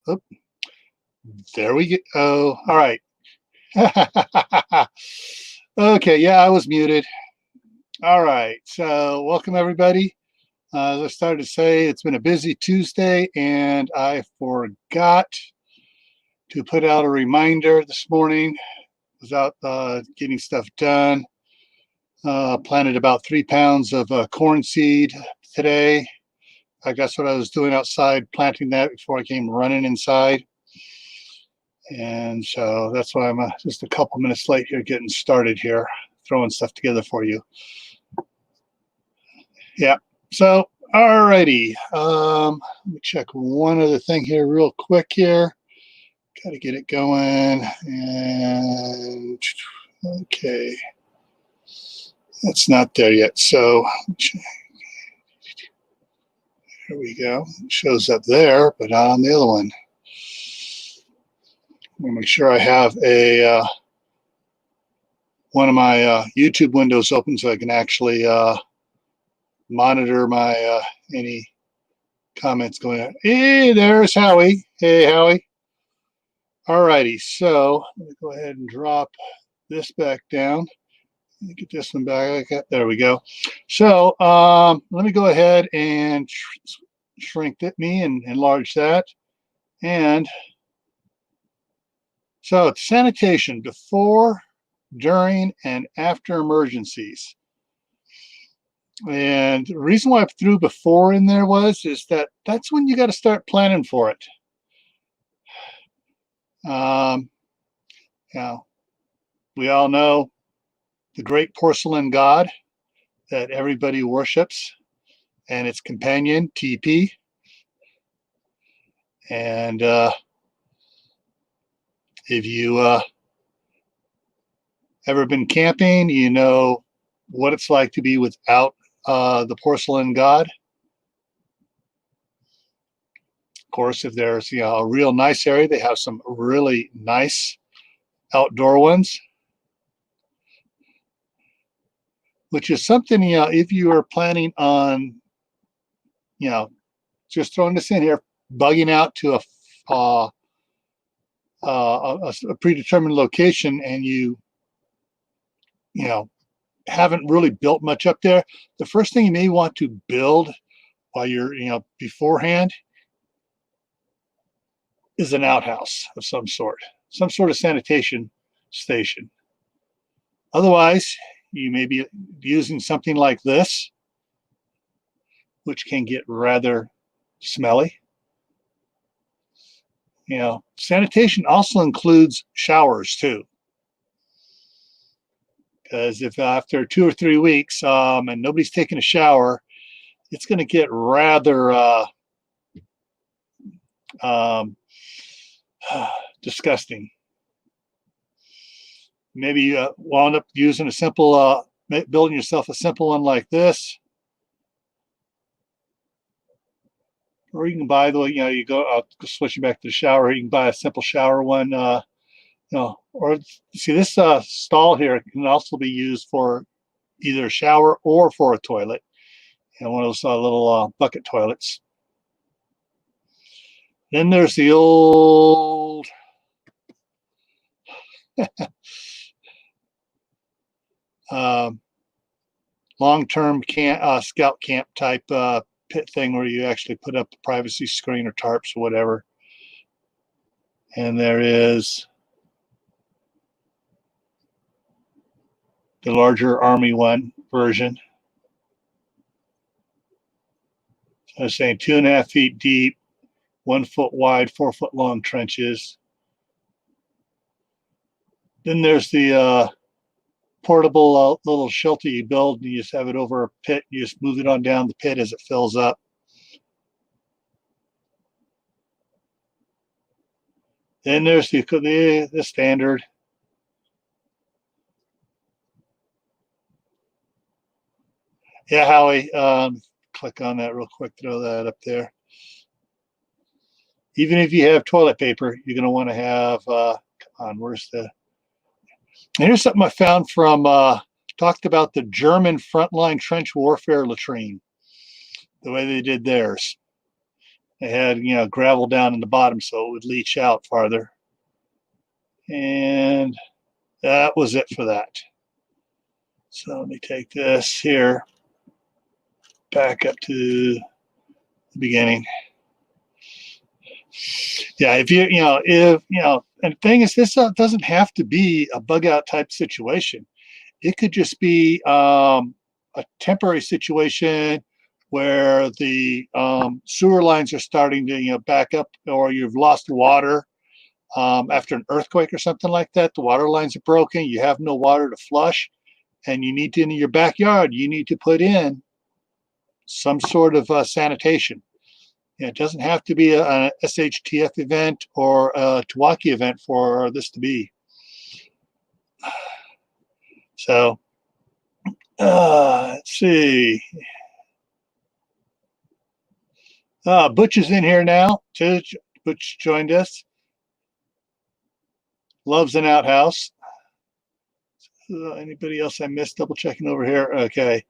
Oh, there we go. Oh, all right. Okay, yeah, I was muted. All right, so welcome everybody. As I started to say, it's been a busy Tuesday, and I forgot to put out a reminder this morning without getting stuff done. Planted about 3 pounds of corn seed today. I guess what I was doing outside, planting that before I came running inside. And so that's why I'm just a couple minutes late here getting started here, throwing stuff together for you. Yeah, so alrighty. Let me check one other thing here real quick here. Got to get it going. And okay, that's not there yet. So here we go. It shows up there, but not on the other one. I'm gonna make sure I have a one of my YouTube windows open so I can actually monitor my any comments going on. Hey, there's Howie. Hey, Howie. All righty, so let me go ahead and drop this back down. Let me get this one back. There we go. So let me go ahead and shrink me and enlarge that. And so it's sanitation before, during, and after emergencies. And the reason why I threw before in there is that that's when you got to start planning for it. Now, we all know the great porcelain god that everybody worships and its companion, TP. And if you ever been camping, you know what it's like to be without the porcelain god. Of course, if there's a real nice area, they have some really nice outdoor ones, which is something if you are planning on just throwing this in here, bugging out to a predetermined location, and you haven't really built much up there, the first thing you may want to build while you're beforehand is an outhouse of some sort of sanitation station. Otherwise, you may be using something like this, which can get rather smelly. Sanitation also includes showers too. Because if after 2 or 3 weeks and nobody's taking a shower, it's going to get rather disgusting. Maybe you wound up using a simple, building yourself a simple one like this. Or you can buy I'll switch you back to the shower. You can buy a simple shower one, or see this stall here can also be used for either a shower or for a toilet. One of those little bucket toilets. Then there's the old long-term scout camp type pit thing where you actually put up a privacy screen or tarps or whatever. And there is the larger Army one version. So I was saying 2.5 feet deep, 1 foot wide, 4 foot long trenches. Then there's the portable little shelter you build, and you just have it over a pit. You just move it on down the pit as it fills up. Then there's the standard. Yeah, Howie, click on that real quick, throw that up there. Even if you have toilet paper, you're going to want to have, come on, where's the, and here's something I found from, talked about the German frontline trench warfare latrine, the way they did theirs. They had, gravel down in the bottom so it would leach out farther. And that was it for that. So let me take this here back up to the beginning. Yeah, and the thing is, this doesn't have to be a bug out type situation. It could just be a temporary situation where the sewer lines are starting to, back up, or you've lost water after an earthquake or something like that. The water lines are broken. You have no water to flush, and you need to, in your backyard, you need to put in some sort of sanitation. It doesn't have to be a SHTF event or a TEOTWAWKI event for this to be. So, let's see. Butch is in here now, too. Butch joined us. Loves an outhouse. Anybody else I missed? Double checking over here. Okay.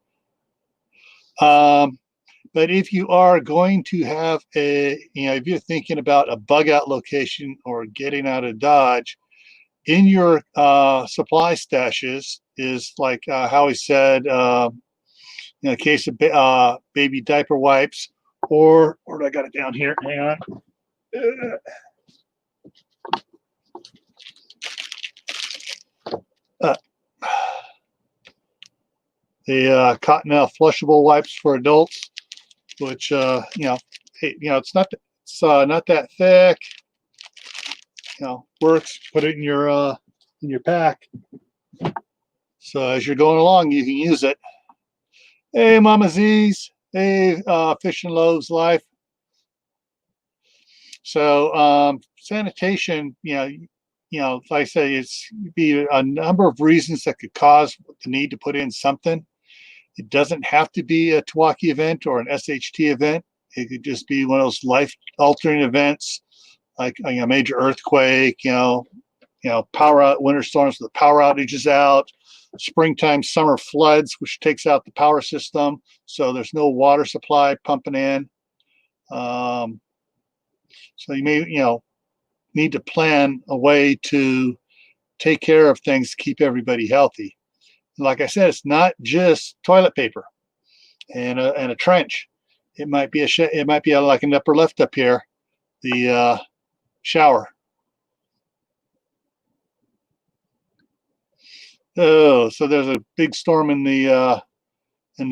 But if you are going to have if you're thinking about a bug out location or getting out of Dodge, in your supply stashes is like Howie said, in a case of baby diaper wipes, or I got it down here. Hang on. The Cottonelle flushable wipes for adults, which it's not that thick. Works. Put it in your pack. So as you're going along, you can use it. Hey, Mama Z's. Hey, Fish and Loaves Life. So sanitation, like I say, it's be a number of reasons that could cause the need to put in something. It doesn't have to be a TEOTWAWKI event or an SHT event. It could just be one of those life-altering events, like a major earthquake, power out, winter storms with the power outages out, springtime, summer floods, which takes out the power system, so there's no water supply pumping in. So you may, need to plan a way to take care of things to keep everybody healthy. Like I said, it's not just toilet paper and a trench. It might be like an upper left up here, the shower. Oh, so there's a big storm in the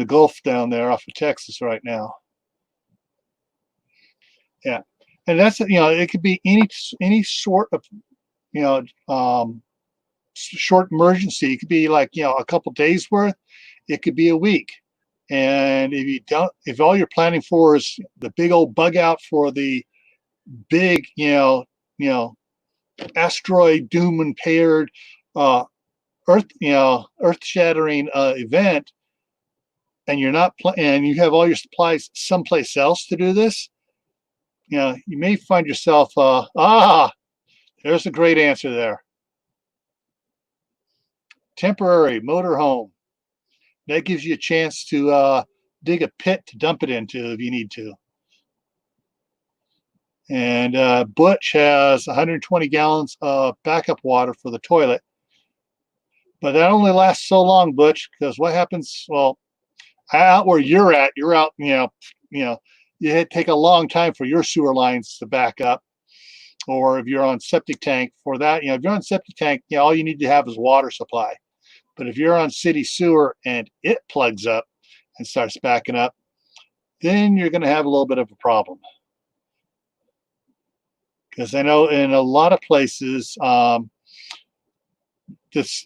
Gulf down there off of Texas right now. Yeah, and that's it could be any sort of short emergency. It could be like a couple days worth. It could be a week. And if all you're planning for is the big old bug out for the big asteroid doom impaired earth shattering event, and you're not and you have all your supplies someplace else to do this, you may find yourself there's a great answer there. Temporary motorhome. That gives you a chance to dig a pit to dump it into if you need to. And Butch has 120 gallons of backup water for the toilet. But that only lasts so long, Butch, because what happens, well, out where you're out, you take a long time for your sewer lines to back up. Or if you're on septic tank, for that, if you're on septic tank, all you need to have is water supply. But if you're on city sewer and it plugs up and starts backing up, then you're going to have a little bit of a problem. Because I know in a lot of places,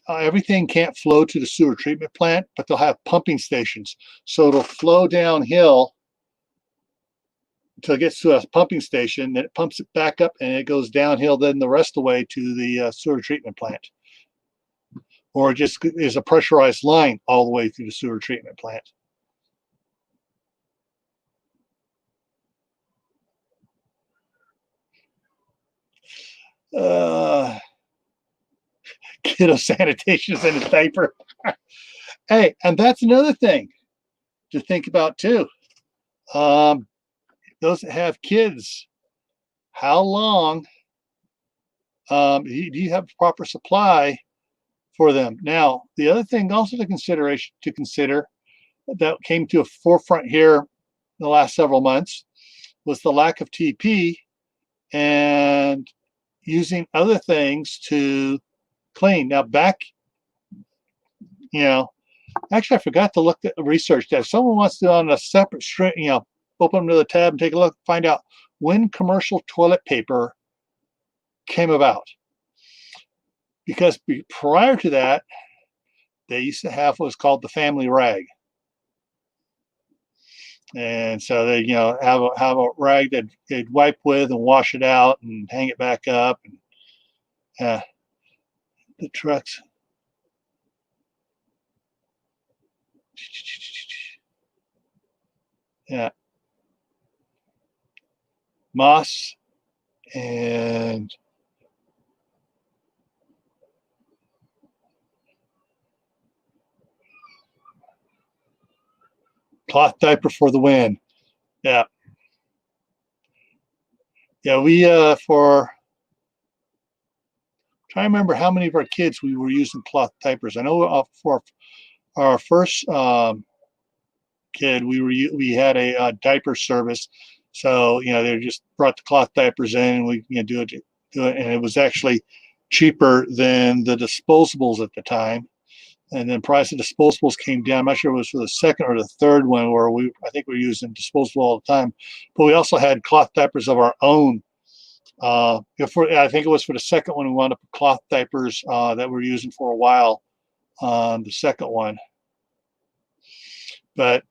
everything can't flow to the sewer treatment plant, but they'll have pumping stations. So it'll flow downhill until it gets to a pumping station, then it pumps it back up and it goes downhill then the rest of the way to the sewer treatment plant. Or it just is a pressurized line all the way through the sewer treatment plant. Kiddo sanitation is in a diaper. Hey, and that's another thing to think about too. those that have kids, how long do you have proper supply for them? Now, the other thing also to consider that came to a forefront here in the last several months was the lack of TP and using other things to clean. Now, actually, I forgot to look at the research that if someone wants to on a separate string, open another tab and take a look, find out when commercial toilet paper came about. Because prior to that, they used to have what's called the family rag. And so they, have a rag that they'd wipe with and wash it out and hang it back up. And the trucks. Yeah. Moss and cloth diaper for the win. Yeah. Yeah, we trying to remember how many of our kids we were using cloth diapers. I know for our first kid, we had a diaper service, so they just brought the cloth diapers in, and we do it, and it was actually cheaper than the disposables at the time. And then price of disposables came down. I'm not sure it was for the second or the third one where I think we were using disposable all the time, but we also had cloth diapers of our own. I think it was for the second one, we wound up with cloth diapers that we were using for a while on the second one. But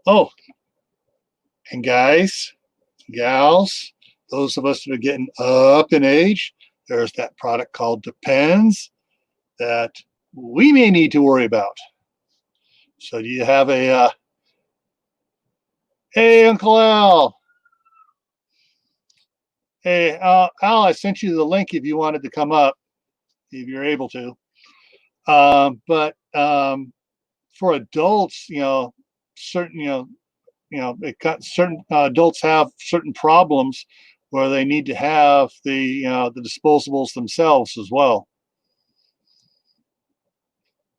oh, and guys, gals, those of us that are getting up in age, there's that product called Depends that we may need to worry about. So do you have a hey, Uncle Al? Hey, Al, I sent you the link if you wanted to come up, if you're able to. But for adults, certain, certain adults have certain problems where they need to have the disposables themselves as well,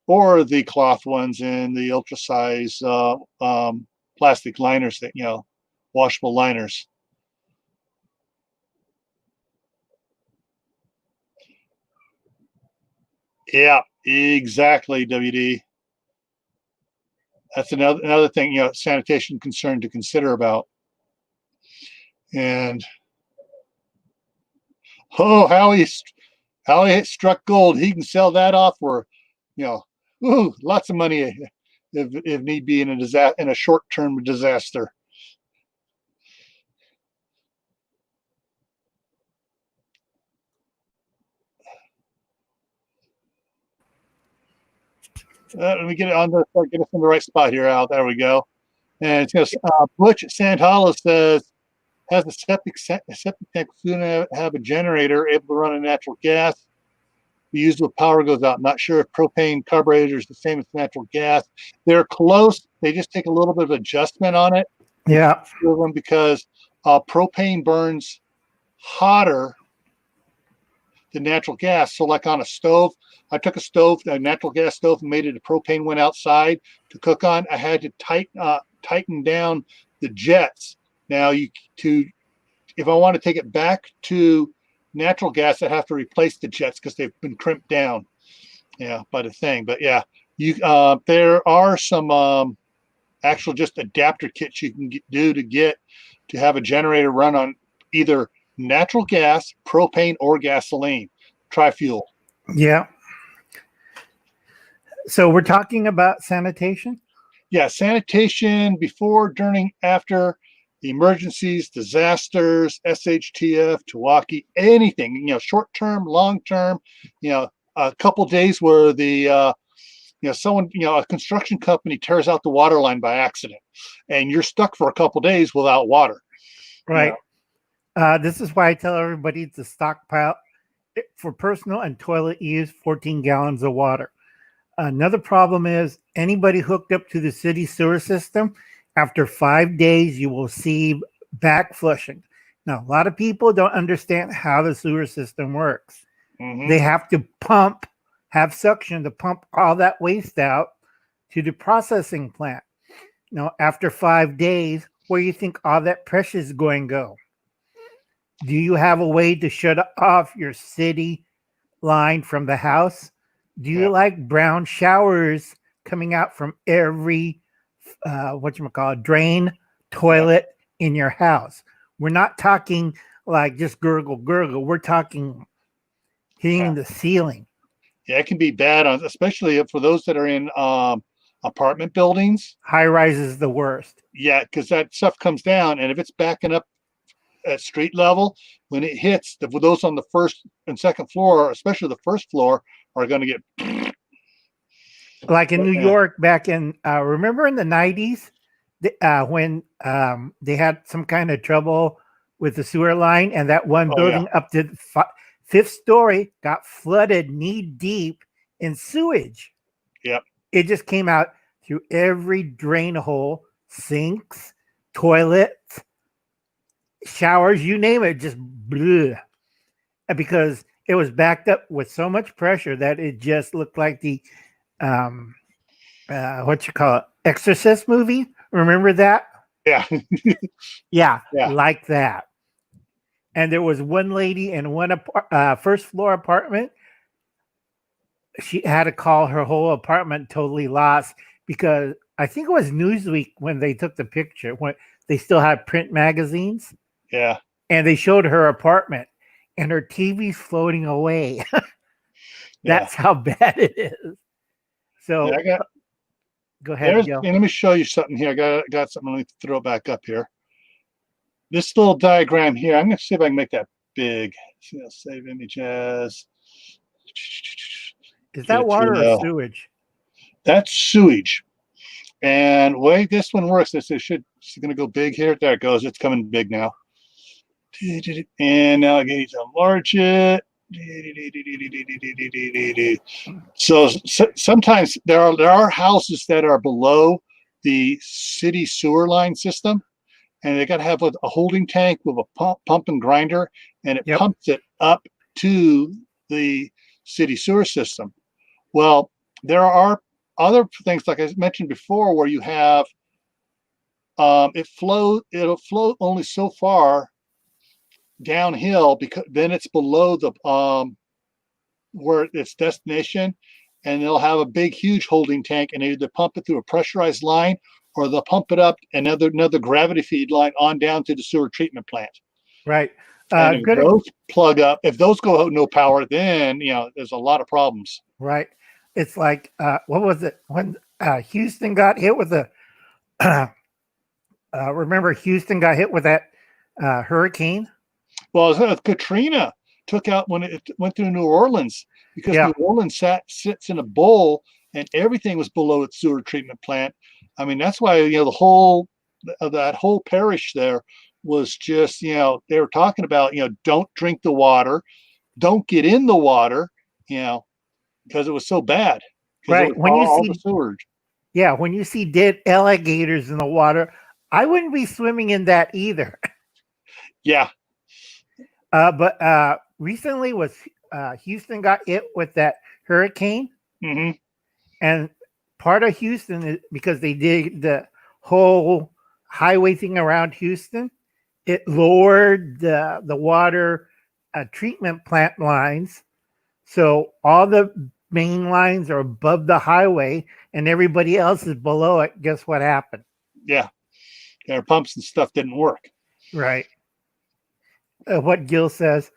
or the cloth ones in the ultra size plastic liners that washable liners. Yeah, exactly, WD. That's another thing, sanitation concern to consider about. And Howie struck gold. He can sell that off for, lots of money if need be in a short-term disaster. Let me get us in the right spot here, Al. There we go. And it's going to Butch at Sand Hollow says, has a septic tank soon have a generator able to run on natural gas. Be used when power goes out. Not sure if propane carburetor is the same as natural gas. They're close. They just take a little bit of adjustment on it. Yeah. Because propane burns hotter than natural gas. So like on a stove, I took a natural gas stove, and made it a propane one outside to cook on. I had to tighten down the jets. Now if I want to take it back to natural gas, I have to replace the jets because they've been crimped down, by the thing. But there are some actual just adapter kits you can do to have a generator run on either natural gas, propane, or gasoline, tri-fuel. Yeah. So we're talking about sanitation? Yeah, sanitation before, during, after the emergencies, disasters, SHTF, TEOTWAWKI, anything, short-term, long-term, a couple days where the, someone, a construction company tears out the water line by accident and you're stuck for a couple days without water. Right. This is why I tell everybody to stockpile for personal and toilet use 14 gallons of water. Another problem is anybody hooked up to the city sewer system After 5 days, you will see back flushing. Now, a lot of people don't understand how the sewer system works. They have to have suction to pump all that waste out to the processing plant. Now, after 5 days, where do you think all that pressure is going to go? Do you have a way to shut off your city line from the house? Do you like brown showers coming out from every drain, toilet in your house? We're not talking like just gurgle, gurgle. We're talking hitting the ceiling. Yeah, it can be bad, especially for those that are in apartment buildings. High rise is the worst. Yeah, because that stuff comes down, and if it's backing up at street level, when it hits, those on the first and second floor, especially the first floor, are going to get like in New York back in remember in the 90s when they had some kind of trouble with the sewer line, and that one building up to the fifth story got flooded knee deep in sewage. Yep. It just came out through every drain hole, sinks, toilets, showers, you name it, just blew. Because it was backed up with so much pressure that it just looked like the Exorcist movie. Remember that? Yeah. Like that. And there was one lady in one first floor apartment. She had to call her whole apartment totally lost, because I think it was Newsweek when they took the picture, when they still had print magazines. Yeah. And they showed her apartment, and her TV's floating away. That's how bad it is. So go ahead, Joe. Let me show you something here. I got something. Let me throw it back up here. This little diagram here, I'm going to see if I can make that big. So save image as. Is that water or sewage? That's sewage. And the way this one works, it's going to go big here. There it goes. It's coming big now. And now I need to enlarge it. So sometimes there are houses that are below the city sewer line system, and they got to have a holding tank with a pump and grinder, and it pumps it up to the city sewer system. Well, there are other things, like I mentioned before, where you have it'll flow only so far downhill, because then it's below the where its destination, and they'll have a big huge holding tank, and they either pump it through a pressurized line, or they'll pump it up another gravity feed line on down to the sewer treatment plant. Right. And if those plug up, if those go out no power, then there's a lot of problems. Right. It's like what was it when Houston got hit with a remember Houston got hit with that hurricane? Well, Katrina took out when it went through New Orleans, because New Orleans sits in a bowl, and everything was below its sewer treatment plant. I mean, that's why that whole parish there was just they were talking about don't drink the water, don't get in the water, because it was so bad. Right. When you see the sewage. Yeah, when you see dead alligators in the water, I wouldn't be swimming in that either. Yeah. But recently Houston got hit with that hurricane. Mm-hmm. And part of Houston is because they did the whole highway thing around Houston. It lowered the water treatment plant lines. So all the main lines are above the highway and everybody else is below it. Guess what happened? Yeah. Their pumps and stuff didn't work. Right. What Gil says.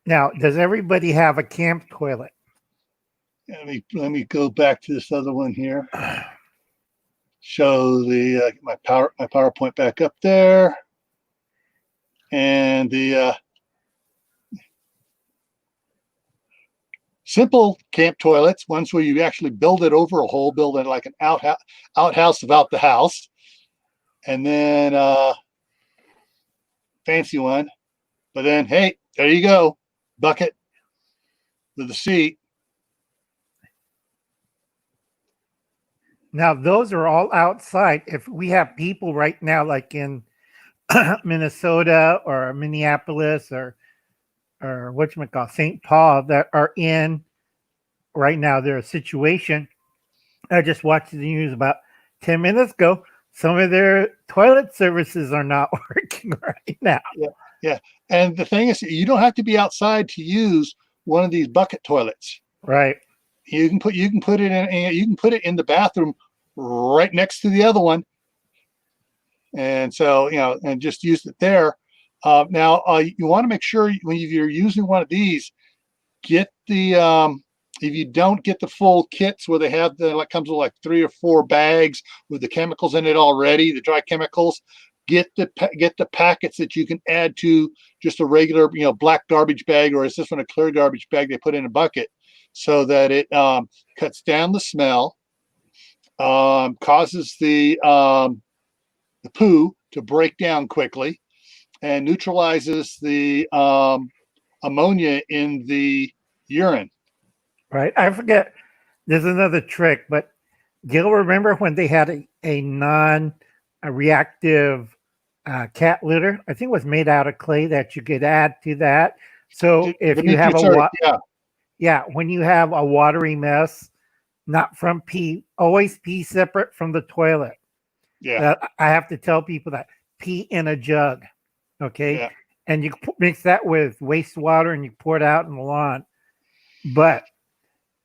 Now, does everybody have a camp toilet? Let me go back to this other one here. Show the my PowerPoint back up there, and the simple camp toilets, ones where you actually build it over a hole, build it like an outhouse without the house, and then fancy one. But then, hey, there you go, bucket with the seat. Now, those are all outside. If we have people right now, like in Minnesota or Minneapolis or whatchamacallit, St. Paul, that are in right now, their situation. I just watched the news about 10 minutes ago. Some of their toilet services are not working right now. Yeah. And the thing is, you don't have to be outside to use one of these bucket toilets. Right. You can put it in the bathroom right next to the other one. And so, and just use it there. Now, you want to make sure when you're using one of these, get the if you don't get the full kits where they have comes with like 3 or 4 bags with the chemicals in it already, the dry chemicals, get the packets that you can add to just a regular black garbage bag, or is this one a clear garbage bag they put in a bucket, so that it cuts down the smell, causes the poo to break down quickly, and neutralizes the ammonia in the urine. Right. I forget. There's another trick, but Gil, remember when they had a non-reactive cat litter? I think it was made out of clay that you could add to that. So if you have when you have a watery mess, not from pee, always pee separate from the toilet. Yeah. I have to tell people that pee in a jug. Okay. Yeah. And you mix that with wastewater and you pour it out in the lawn. But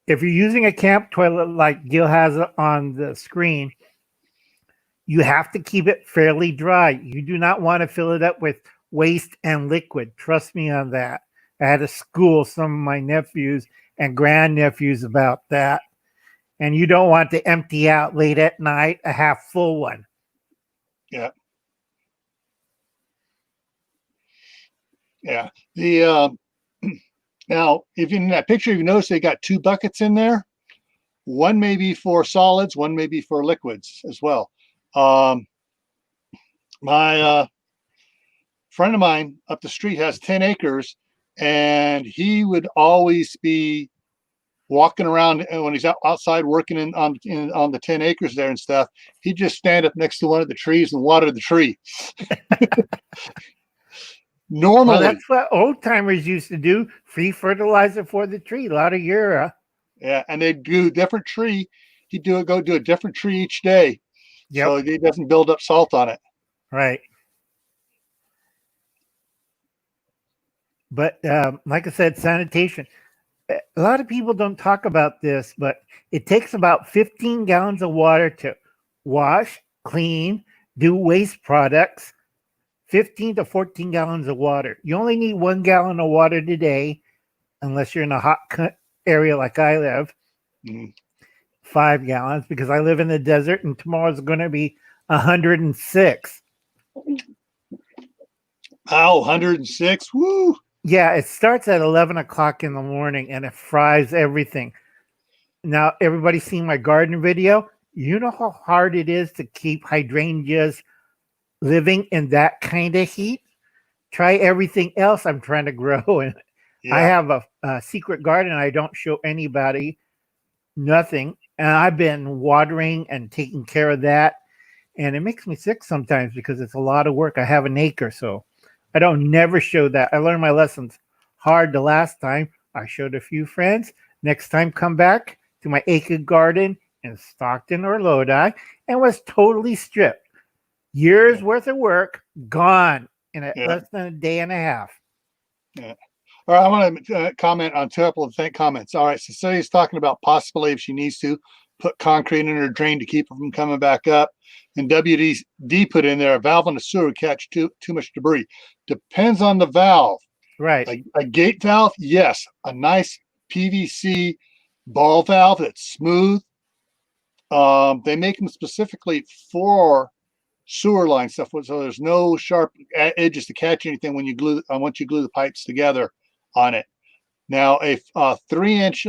if you're using a camp toilet like Gil has on the screen, you have to keep it fairly dry. You do not want to fill it up with waste and liquid. Trust me on that. I had to school some of my nephews and grandnephews about that. And you don't want to empty out late at night a half full one. Yeah. Yeah. The now, if in that picture you notice they got 2 buckets in there. One may be for solids, one may be for liquids as well. My friend of mine up the street has 10 acres, and he would always be walking around, and when he's outside working on the 10 acres there and stuff, he'd just stand up next to one of the trees and water the tree. Normally, that's what old timers used to do. Free fertilizer for the tree. A lot of urea. Yeah, and they'd do a different tree. He'd go do a different tree each day, so he doesn't build up salt on it. Right. But like I said, sanitation. A lot of people don't talk about this, but it takes about 15 gallons of water to wash, clean, do waste products. 15 to 14 gallons of water. You only need 1 gallon of water today, unless you're in a hot area like I live. 5 gallons, because I live in the desert, and tomorrow's going to be 106. Oh, 106. Woo. Yeah, it starts at 11 o'clock in the morning, and it fries everything. Now, everybody's seen my garden video. You know how hard it is to keep hydrangeas living in that kind of heat? Try everything else I'm trying to grow. And I have a secret garden. I don't show anybody nothing. And I've been watering and taking care of that. And it makes me sick sometimes because it's a lot of work. I have an acre, so I don't never show that. I learned my lessons hard the last time. I showed a few friends. Next time, come back to my acre garden in Stockton or Lodi, and was totally stripped. Years worth of work gone in less than a day and a half. Yeah. All right, I want to comment on 2 couple of comments. All right, so Celia's talking about possibly if she needs to put concrete in her drain to keep her from coming back up. And WD put in there, a valve in the sewer catch too much debris. Depends on the valve. Right. A gate valve, yes. A nice PVC ball valve that's smooth. They make them specifically for sewer line stuff, so there's no sharp edges to catch anything when you glue once you glue the pipes together on it. Now, a 3-inch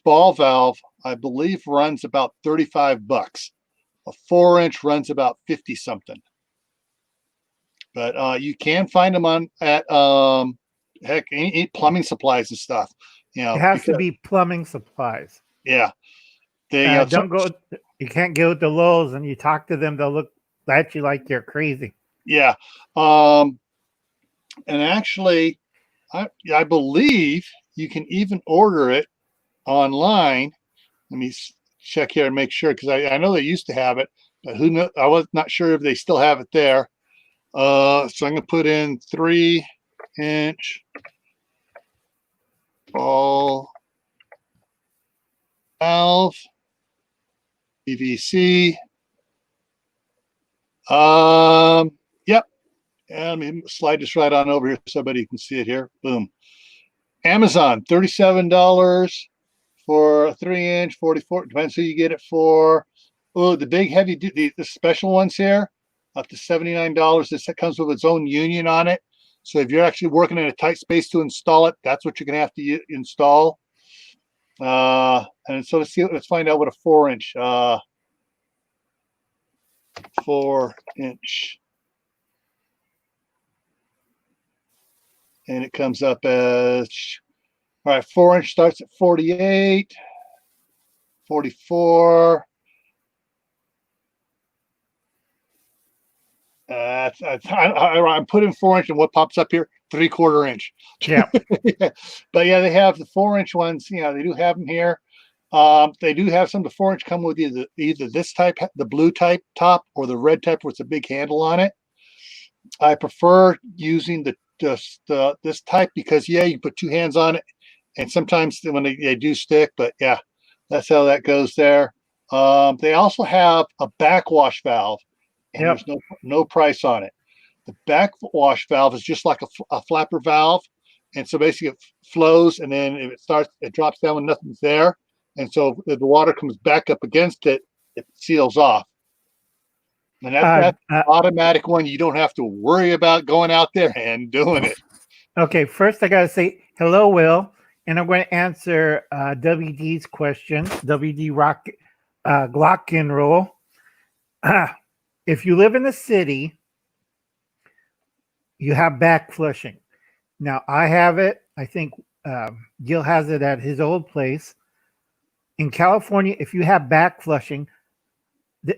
ball valve, I believe, runs about $35. A 4-inch runs about 50 something. But you can find them at any plumbing supplies and stuff. It has to be plumbing supplies. Yeah. They Don't go. You can't go to Lowe's and you talk to them. They'll look at you like you're crazy. Yeah. And actually, I believe you can even order it online. Let me check here and make sure, because I know they used to have it, but who knows? I was not sure if they still have it there. So I'm going to put in 3-inch ball valve, PVC. Yep. And let me slide this right on over here so everybody can see it here. Boom. Amazon, $37 for a 3-inch, 44. Depends who you get it for. Oh, the big heavy, the special ones here, up to $79. This comes with its own union on it. So if you're actually working in a tight space to install it, that's what you're going to have to install. And so let's find out what a 4-inch, 4-inch. And it comes up as, all right, 4-inch starts at 48, 44. I'm putting 4-inch, and what pops up here? 3/4 inch. Yeah. But yeah, they have the 4-inch ones. You know, they do have them here. They do have some of the 4-inch come with either this type, the blue type top, or the red type with a big handle on it. I prefer using this type because yeah, you put 2 hands on it, and sometimes when they do stick. But yeah, that's how that goes there. They also have a backwash valve, and Yep. there's no price on it. The backwash valve is just like a flapper valve, and so basically it flows, and then if it drops down when nothing's there, and so if the water comes back up against it, it seals off. And that's an automatic one. You don't have to worry about going out there and doing it. Okay, first I gotta say hello, Will, and I'm going to answer WD's question. WD Rock Glock and roll. If you live in the city, you have back flushing. Now I have it. I think Gil has it at his old place. In California, if you have back flushing,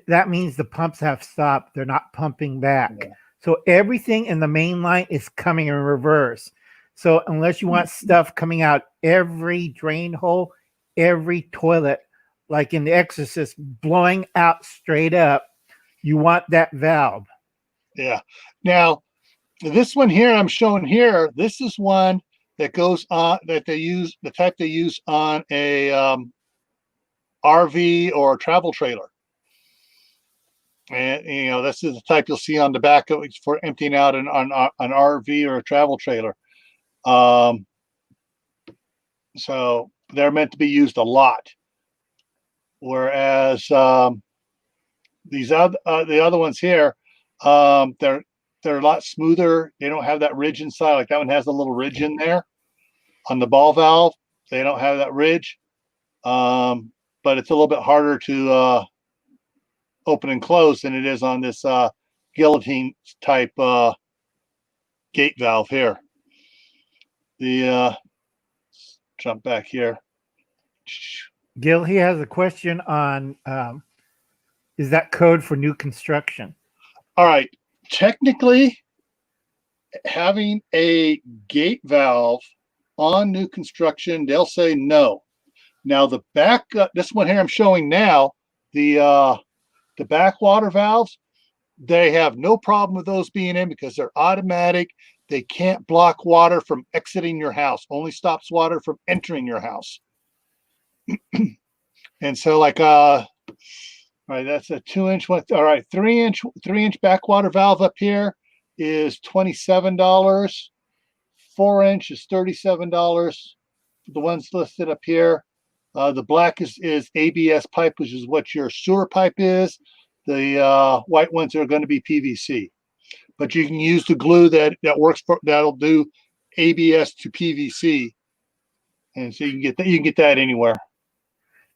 that means the pumps have stopped. They're not pumping back. Yeah. So everything in the main line is coming in reverse. So unless you want stuff coming out every drain hole, every toilet, like in The Exorcist, blowing out straight up, you want that valve. Yeah. Now, this one here I'm showing here, this is one that goes on, that they use, the type they use on a RV or a travel trailer. And you know, this is the type you'll see on the back of for emptying out an RV or a travel trailer. So they're meant to be used a lot. Whereas these the other ones here, they're a lot smoother. They don't have that ridge inside. Like that one has a little ridge in there on the ball valve. They don't have that ridge, but it's a little bit harder to open and close than it is on this guillotine type gate valve here. The jump back here. Gil, he has a question on is that code for new construction? All right. Technically, having a gate valve on new construction, they'll say no. Now the back, this one here I'm showing now, the backwater valves, they have no problem with those being in because they're automatic. They can't block water from exiting your house. Only stops water from entering your house. And so like all right, that's a 2-inch one. All right, 3-inch backwater valve up here is $27. 4-inch is $37. The ones listed up here. The black is ABS pipe, which is what your sewer pipe is. The white ones are going to be PVC. But you can use the glue that works for, that'll do ABS to PVC. And so you can get that anywhere.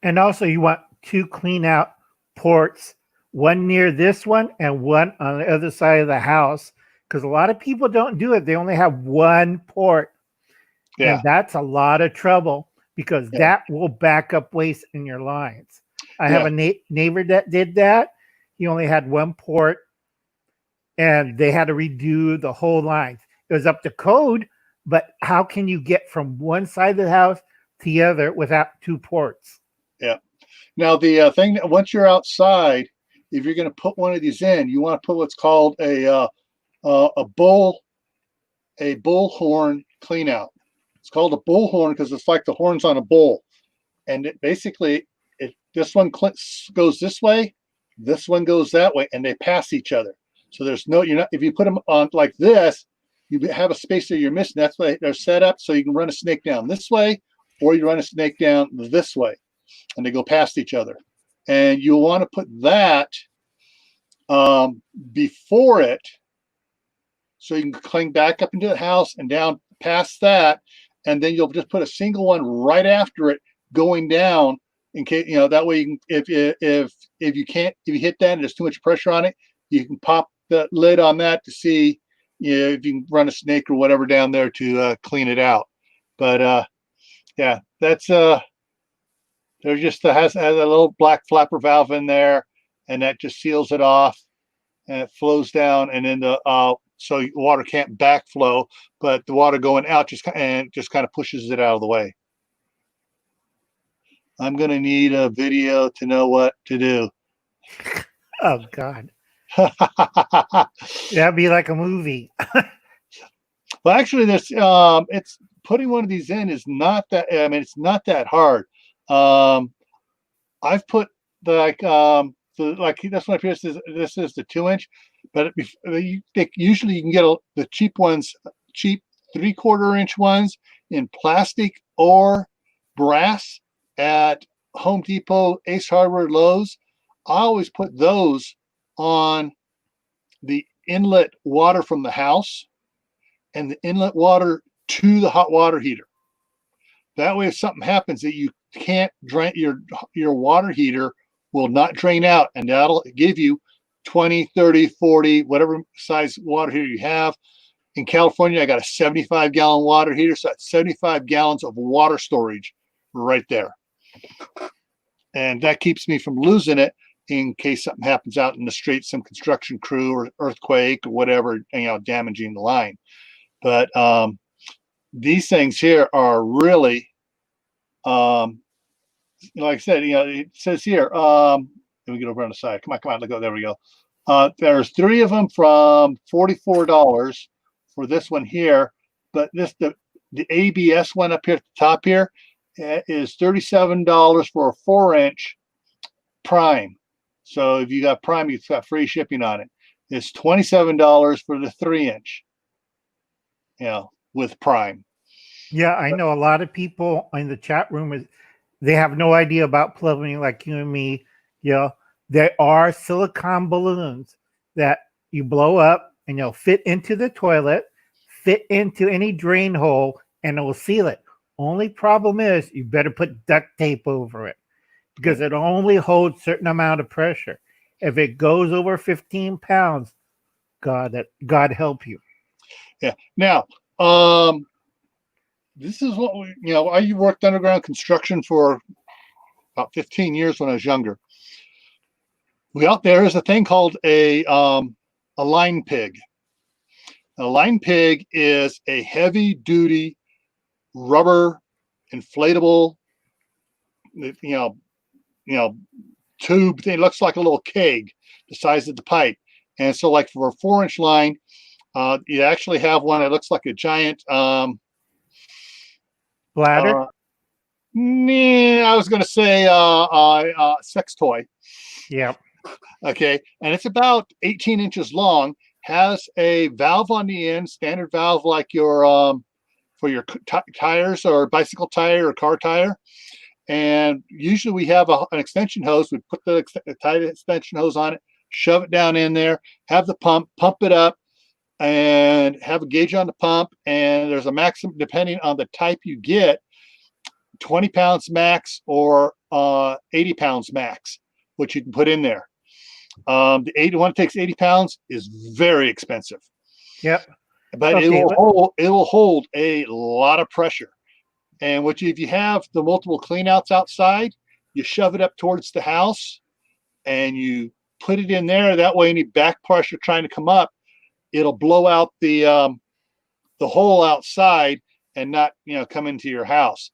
And also you want 2 clean out ports, one near this one and one on the other side of the house, because a lot of people don't do it. They only have 1 port. Yeah. And that's a lot of trouble because that will back up waste in your lines. I have a neighbor that did that. He only had one port, and they had to redo the whole line. It was up to code, but how can you get from one side of the house to the other without two ports? Yeah. Now the thing that once you're outside, if you're going to put one of these in, you want to put what's called a bullhorn clean out. It's called a bullhorn because it's like the horns on a bull, and this one goes this way, this one goes that way, and they pass each other. So there's no, you're not, if you put them on like this, you have a space that you're missing. That's why they're set up so you can run a snake down this way, or you run a snake down this way, and they go past each other. And you'll want to put that before it, so you can cling back up into the house and down past that, and then you'll just put a single one right after it going down, in case, you know, that way you can, if you hit that and there's too much pressure on it, you can pop the lid on that to see, you know, if you can run a snake or whatever down there to clean it out. But yeah, that's there just has a little black flapper valve in there, and that just seals it off, and it flows down, and then the so water can't backflow, but the water going out just kind of pushes it out of the way. I'm gonna need a video to know what to do. Oh God. That'd be like a movie. Well, actually, this it's putting one of these in is not that. I mean, it's not that hard. I've put that's what I feel. This is the 2-inch, but usually you can get the cheap ones, cheap 3/4 inch ones in plastic or brass at Home Depot, Ace Hardware, Lowe's. I always put those on the inlet water from the house and the inlet water to the hot water heater. That way, if something happens that you can't drain, your water heater will not drain out, and that'll give you 20, 30, 40, whatever size water heater you have. In California, I got a 75-gallon water heater, so that's 75 gallons of water storage right there. And that keeps me from losing it in case something happens out in the street, some construction crew or earthquake or whatever, you know, damaging the line. But these things here are really, like I said, you know, it says here, let me get over on the side. Come on, let go. There we go. There's 3 of them from $44 for this one here, but the ABS one up here at the top here is $37 for a 4-inch prime. So if you got prime, you've got free shipping on it. It's $27 for the 3-inch, you know, with prime. Yeah, I know a lot of people in the chat room they have no idea about plumbing like you and me. You know, there are silicone balloons that you blow up and you'll fit into the toilet, fit into any drain hole, and it will seal it. Only problem is you better put duct tape over it because it only holds a certain amount of pressure. If it goes over 15 pounds, God help you. Yeah. Now, this is what I worked underground construction for about 15 years when I was younger. There is a thing called a line pig. A line pig is a heavy duty rubber inflatable, tube thing. It looks like a little keg the size of the pipe. And so like for a 4-inch line, you actually have one that looks like a giant bladder. I was going to say sex toy. Yeah. Okay. And it's about 18 inches long, has a valve on the end, standard valve like your for your tires or bicycle tire or car tire. And usually we have an extension hose. We put the tight extension hose on it, shove it down in there, have the pump it up, and have a gauge on the pump. And there's a maximum, depending on the type you get, 20 pounds max or 80 pounds max, which you can put in there. The 81 that takes 80 pounds is very expensive. Yep. But it will hold a lot of pressure. And if you have the multiple cleanouts outside, you shove it up towards the house and you put it in there. That way, any back pressure trying to come up, it'll blow out the hole outside and not, come into your house.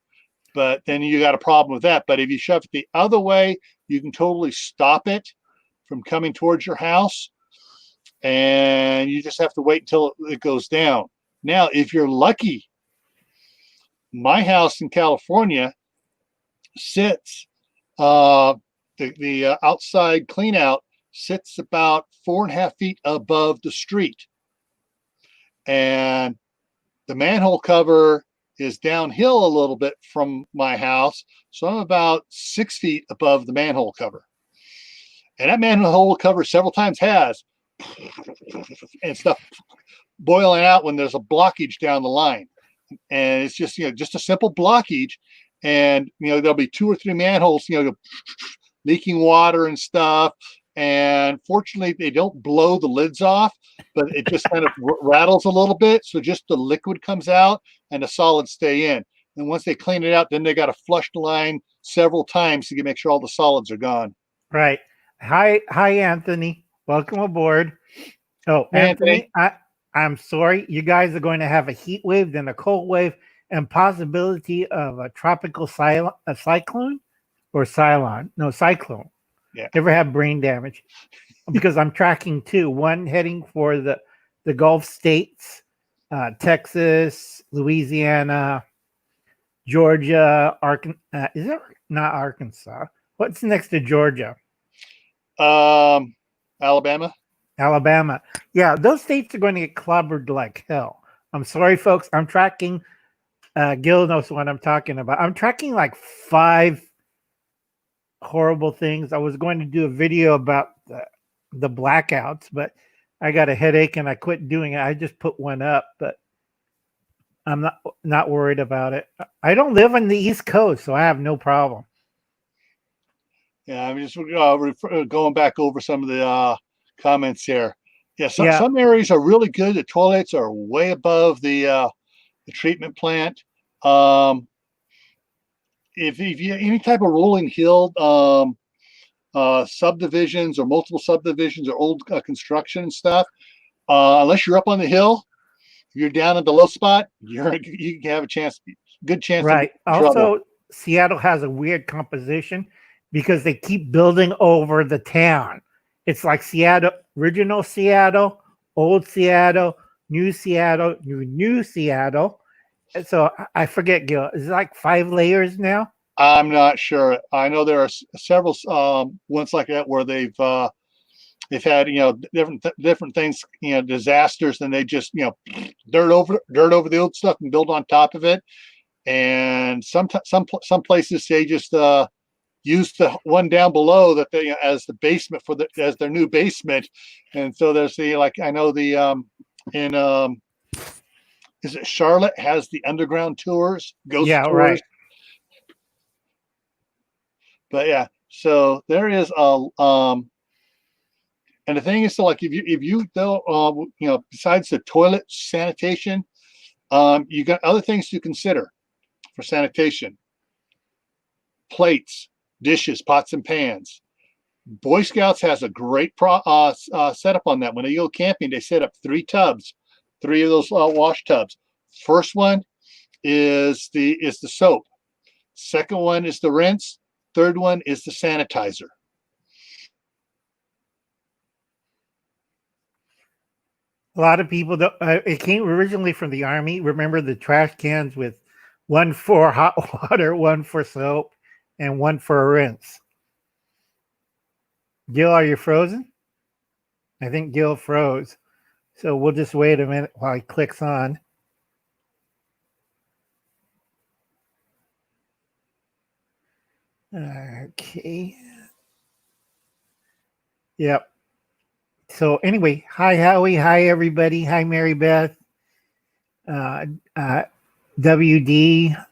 But then you got a problem with that. But if you shove it the other way, you can totally stop it from coming towards your house. And you just have to wait until it goes down. Now, if you're lucky, my house in California sits, the outside clean out sits about 4.5 feet above the street. And the manhole cover is downhill a little bit from my house. So I'm about 6 feet above the manhole cover. And that manhole cover several times has and stuff boiling out when there's a blockage down the line. And it's just, just a simple blockage. And, there'll be 2 or 3 manholes, leaking water and stuff. And fortunately, they don't blow the lids off, but it just kind of rattles a little bit. So just the liquid comes out and the solids stay in. And once they clean it out, then they got to flush the line several times to make sure all the solids are gone. Right. Hi, Anthony. Welcome aboard. Oh, Anthony, I'm sorry. You guys are going to have a heat wave, then a cold wave, and possibility of a tropical cyclone or Cylon. No, cyclone. Yeah. Ever have brain damage? Because I'm tracking 2. One heading for the Gulf states, Texas, Louisiana, Georgia, Arkansas. Is it not Arkansas? What's next to Georgia? Alabama. Yeah, those states are going to get clobbered like hell. I'm sorry, folks. I'm tracking. Gil knows what I'm talking about. I'm tracking like 5 horrible things. I was going to do a video about the blackouts, but I got a headache and I quit doing it. I just put one up, but I'm not worried about it. I don't live on the East Coast, so I have no problem. Yeah, I'm just going back over some of the comments here. Yeah, some areas are really good. The toilets are way above the treatment plant. If you any type of rolling hill subdivisions or multiple subdivisions or old construction and stuff, unless you're up on the hill, if you're down at the low spot, you can have good chance. Right. Also, Seattle has a weird composition because they keep building over the town. It's like Seattle, original Seattle, old Seattle, new Seattle, new Seattle. And so I forget, Gil. Is it like 5 layers now? I'm not sure. I know there are several ones like that where they've had different things, disasters, and they just dirt over the old stuff and build on top of it. And some places they just use the one down below that they as the basement as their new basement. And so there's I know in is it Charlotte has the underground tours, ghost tours. Right. But yeah, so there is and the thing is, so if you don't besides the toilet sanitation, you got other things to consider for sanitation: plates, dishes, pots and pans. Boy Scouts has a great setup on that. When they go camping, they set up 3 tubs, 3 of those wash tubs. First one is the soap. Second one is the rinse. Third one is the sanitizer. A lot of people, it came originally from the Army. Remember the trash cans with 1 for hot water, 1 for soap, and 1 for a rinse. Gil, are you frozen? I think Gil froze. So we'll just wait a minute while he clicks on. Okay. Yep. So anyway, hi Howie, hi everybody, hi Mary Beth, WD,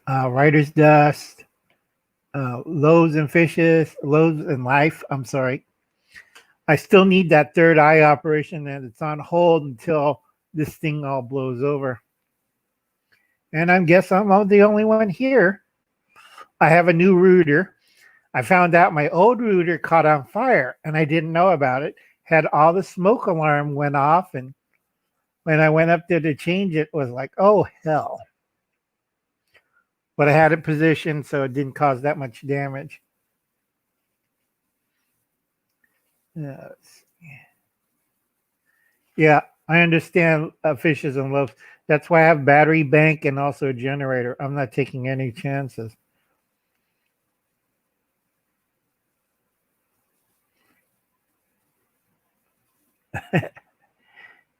Writer's Dust, Loaves and Fishes, Loaves and Life. I'm sorry. I still need that third eye operation, and it's on hold until this thing all blows over. And I guess I'm the only one here. I have a new router. I found out my old router caught on fire and I didn't know about it. Had all the smoke alarm went off, and when I went up there to change it, was like, oh hell. But I had it positioned so it didn't cause that much damage. Yeah, I understand fishes and loaves. That's why I have battery bank and also a generator. I'm not taking any chances.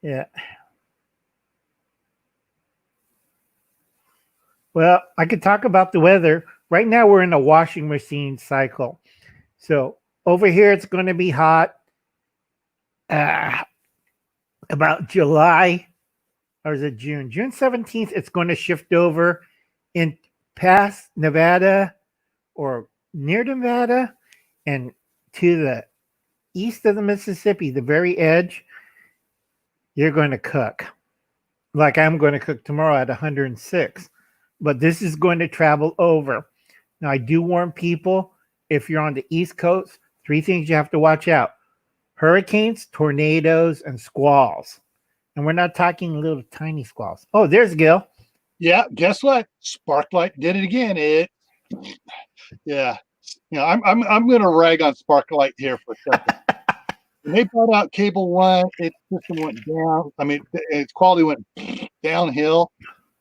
Yeah. Well, I could talk about the weather. Right now, we're in a washing machine cycle. So over here, it's going to be hot. About July, or is it June? June 17th, it's going to shift over in past Nevada or near Nevada and to the east of the Mississippi, the very edge. You're going to cook. Like I'm going to cook tomorrow at 106. But this is going to travel over. Now, I do warn people, if you're on the East Coast, 3 things you have to watch out: hurricanes, tornadoes, and squalls. And we're not talking little tiny squalls. Oh, there's Gil. Yeah, guess what? Sparklight did it again. Yeah. I'm going to rag on Sparklight here for a second. When they brought out Cable One, its system went down. I mean, its quality went downhill.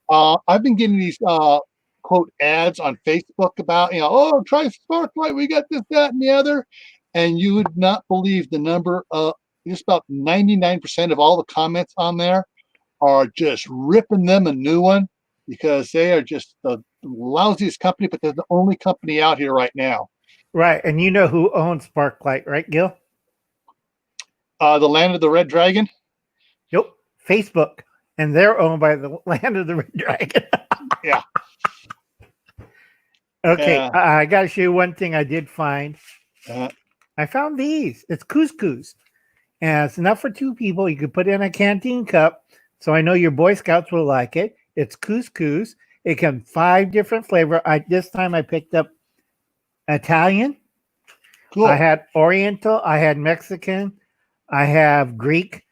I've been getting these quote ads on Facebook about, oh, try Sparklight. We got this, that, and the other. And you would not believe the number of just about 99% of all the comments on there are just ripping them a new one because they are just the lousiest company, but they're the only company out here right now. Right. And you know who owns Sparklight, right, Gil? The Land of the Red Dragon. Yep. Facebook. And they're owned by the Land of the Red Dragon. Yeah. Okay. I got to show you one thing I did find. I found these. It's couscous. And it's enough for 2 people. You could put it in a canteen cup. So I know your Boy Scouts will like it. It's couscous. It comes 5 different flavors. This time I picked up Italian. Cool. I had Oriental. I had Mexican. I have Greek.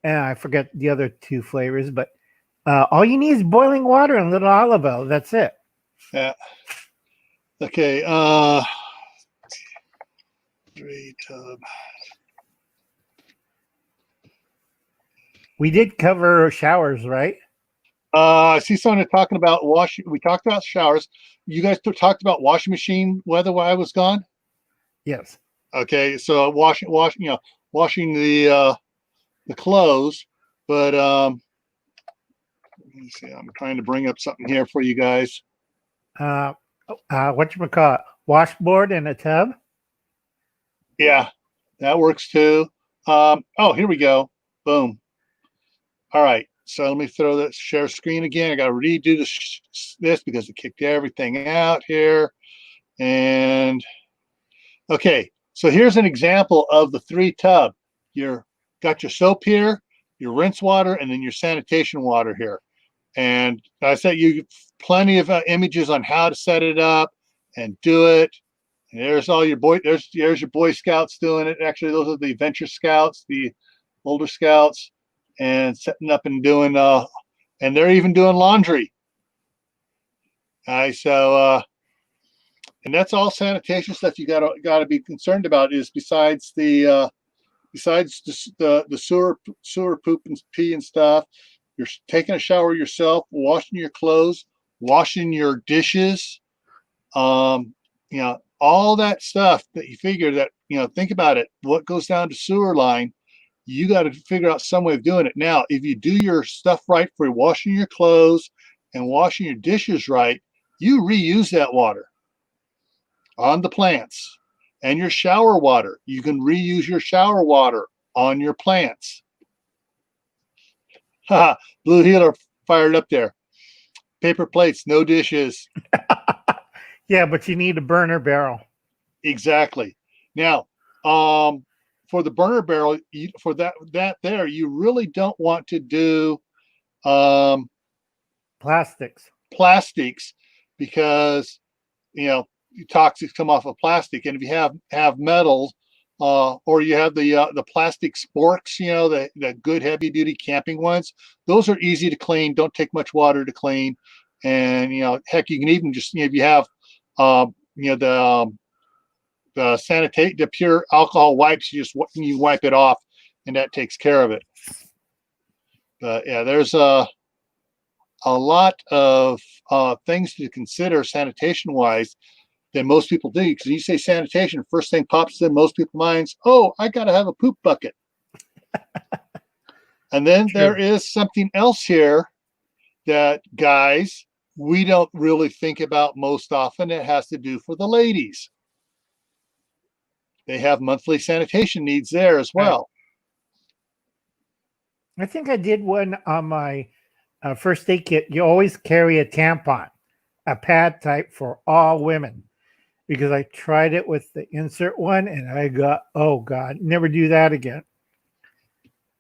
And I forget the other 2 flavors. But all you need is boiling water and a little olive oil. That's it. Yeah. Okay. 3 tub. We did cover showers, right? I see someone talking about washing. We talked about showers. You guys talked about washing machine weather while I was gone. Yes. Okay, so washing the clothes. But let me see. I'm trying to bring up something here for you guys. Whatchamacallit? Washboard in a tub? Yeah, that works too. Oh, here we go. Boom. All right. So let me throw that share screen again. I got to redo this because it kicked everything out here. And okay, so here's an example of the 3 tub. You're got your soap here, your rinse water, and then your sanitation water here. And I said you plenty of images on how to set it up and do it. And there's all your there's your Boy Scouts doing it. Actually, those are the Adventure Scouts, the older Scouts, and setting up and doing and they're even doing laundry. All right, so and that's all sanitation stuff you gotta be concerned about. Is besides the sewer poop and pee and stuff, you're taking a shower yourself, washing your clothes, washing your dishes, all that stuff that you figure that, think about it. What goes down to sewer line, you got to figure out some way of doing it. Now, if you do your stuff right for washing your clothes and washing your dishes right, you reuse that water on the plants. And your shower water, you can reuse your shower water on your plants. Blue Healer fired up there. Paper plates, no dishes. Yeah, but you need a burner barrel. Exactly. Now, for the burner barrel, for that there, you really don't want to do plastics because toxics come off of plastic. And if you have metals, or you have the plastic sporks, the good heavy duty camping ones, those are easy to clean. Don't take much water to clean. And heck, you can even just if you have the pure alcohol wipes, you wipe it off, and that takes care of it. But yeah, there's a lot of things to consider sanitation wise that most people do. Because you say sanitation, first thing pops in most people's minds, oh, I got to have a poop bucket. And then there is something else here that, guys, we don't really think about most often. It has to do for the ladies. They have monthly sanitation needs there as well. I think I did one on my first aid kit. You always carry a tampon, a pad type for all women, because I tried it with the insert one and I got, oh God, never do that again.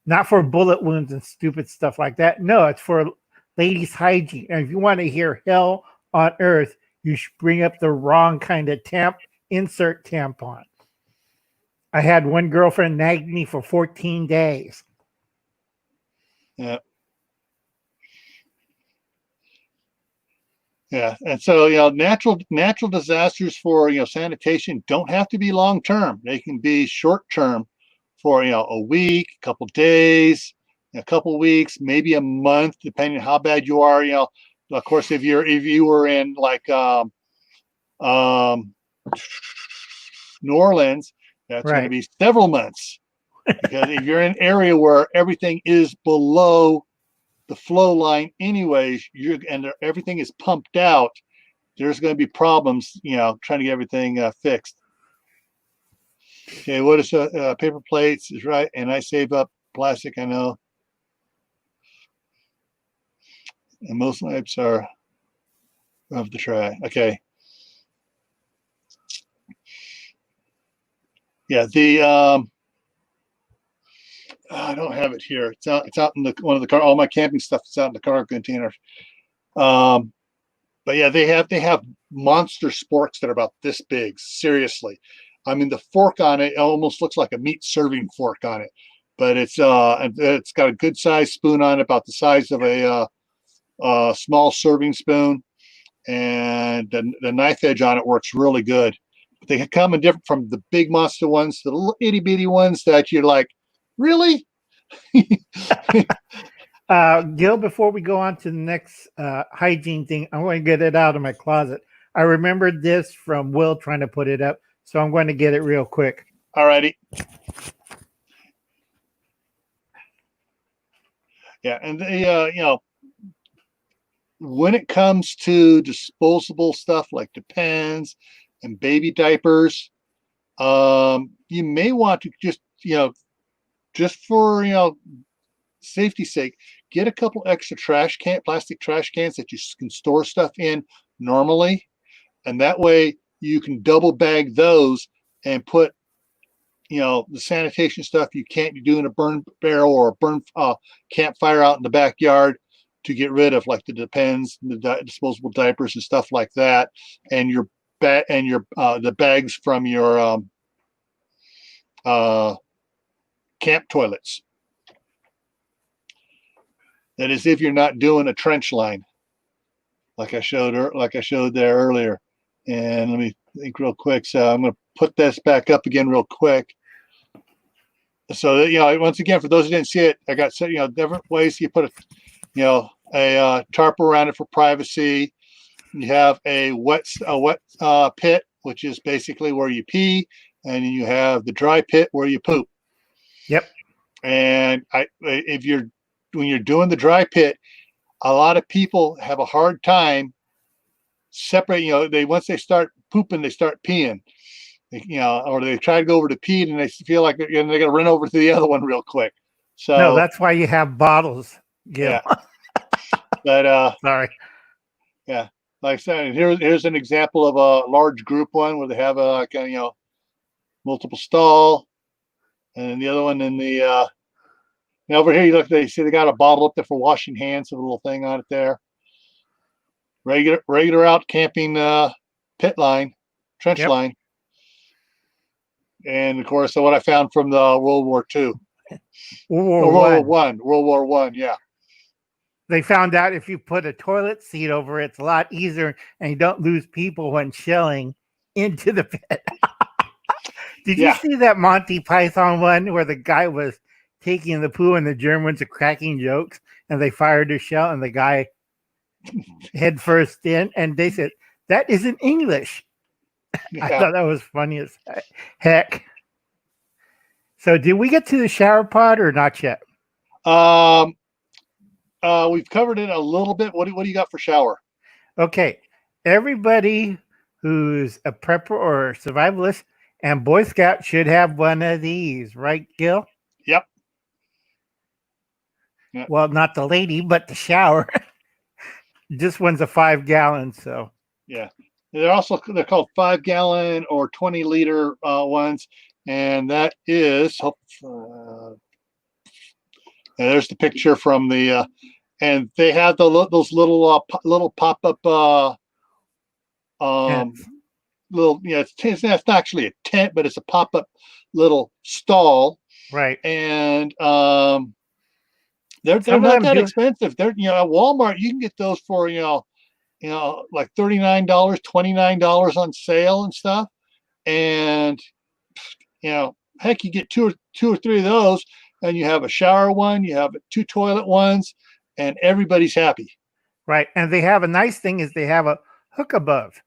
Not for bullet wounds and stupid stuff like that. No, it's for ladies' hygiene. And if you want to hear hell on earth, you should bring up the wrong kind of insert tampon. I had one girlfriend nag me for 14 days. Yeah. Yeah. And so, natural disasters for, sanitation don't have to be long term. They can be short term for, a week, a couple days, a couple weeks, maybe a month, depending on how bad you are. Of course, if you were in like New Orleans, that's going to be several months. Because if you're in an area where everything is below the flow line anyways, and everything is pumped out, there's going to be problems, trying to get everything fixed. Okay, what is paper plates is right, and I save up plastic, I know. And most wipes are of the tray. Okay. Yeah, I don't have it here. It's out in one of the car. All my camping stuff is out in the cargo container. But yeah, they have monster sporks that are about this big. Seriously, I mean the fork on it almost looks like a meat serving fork on it, but it's got a good sized spoon on it, about the size of a small serving spoon, and the knife edge on it works really good. But they come in different from the big monster ones to the little itty bitty ones that you're like, really? Gil, before we go on to the next hygiene thing, I'm going to get it out of my closet. I remembered this from Will trying to put it up, so I'm going to get it real quick. All righty. Yeah, and when it comes to disposable stuff like Depends and baby diapers, you may want to just for safety's sake, get a couple extra plastic trash cans that you can store stuff in normally, and that way you can double bag those and put the sanitation stuff you can't do in a burn barrel or a burn campfire out in the backyard, to get rid of like the Depends, the disposable diapers and stuff like that, and the bags from your camp toilets. That is, if you're not doing a trench line, like I showed there earlier. And let me think real quick. So I'm going to put this back up again real quick. So once again, for those who didn't see it, I got different ways you put a tarp around it for privacy. You have a wet pit, which is basically where you pee, and you have the dry pit where you poop. Yep. And when you're doing the dry pit, a lot of people have a hard time separating. Once they start pooping, they start peeing. Or they try to go over to pee and they feel like they're going to run over to the other one real quick. So no, that's why you have bottles. Yeah. But sorry. Yeah, like I said, here's an example of a large group one where they have a multiple stall, and the other one in the over here, you look, they see they got a bottle up there for washing hands, a little thing on it there. Regular out camping pit line. trench line. And of course, what I found from the World War II. World War One, yeah. They found out if you put a toilet seat over it, it's a lot easier, and you don't lose people when shelling into the pit. Did you see that Monty Python one where the guy was taking the poo and the Germans are cracking jokes, and they fired a shell, and the guy head first in, and they said, "That isn't English." I thought that was funny as heck. So did we get to the shower pod or not yet? We've covered it a little bit. What do you got for shower? Okay. Everybody who's a prepper or a survivalist and Boy Scout should have one of these, right, Gil? Yep. Well, not the lady, but the shower. This one's a 5 gallon, so. Yeah. They're called 5 gallon or 20 liter ones. And that is, and there's the picture from the, and they have those little pop-up, little, it's not actually a tent, but it's a pop-up little stall. Right. And they're not that expensive. They're, at Walmart, you can get those for, like $39, $29 on sale and stuff. And, heck, you get two or three of those, and you have a shower one, you have 2 toilet ones, and everybody's happy. Right. And they have a nice thing is they have a hook above.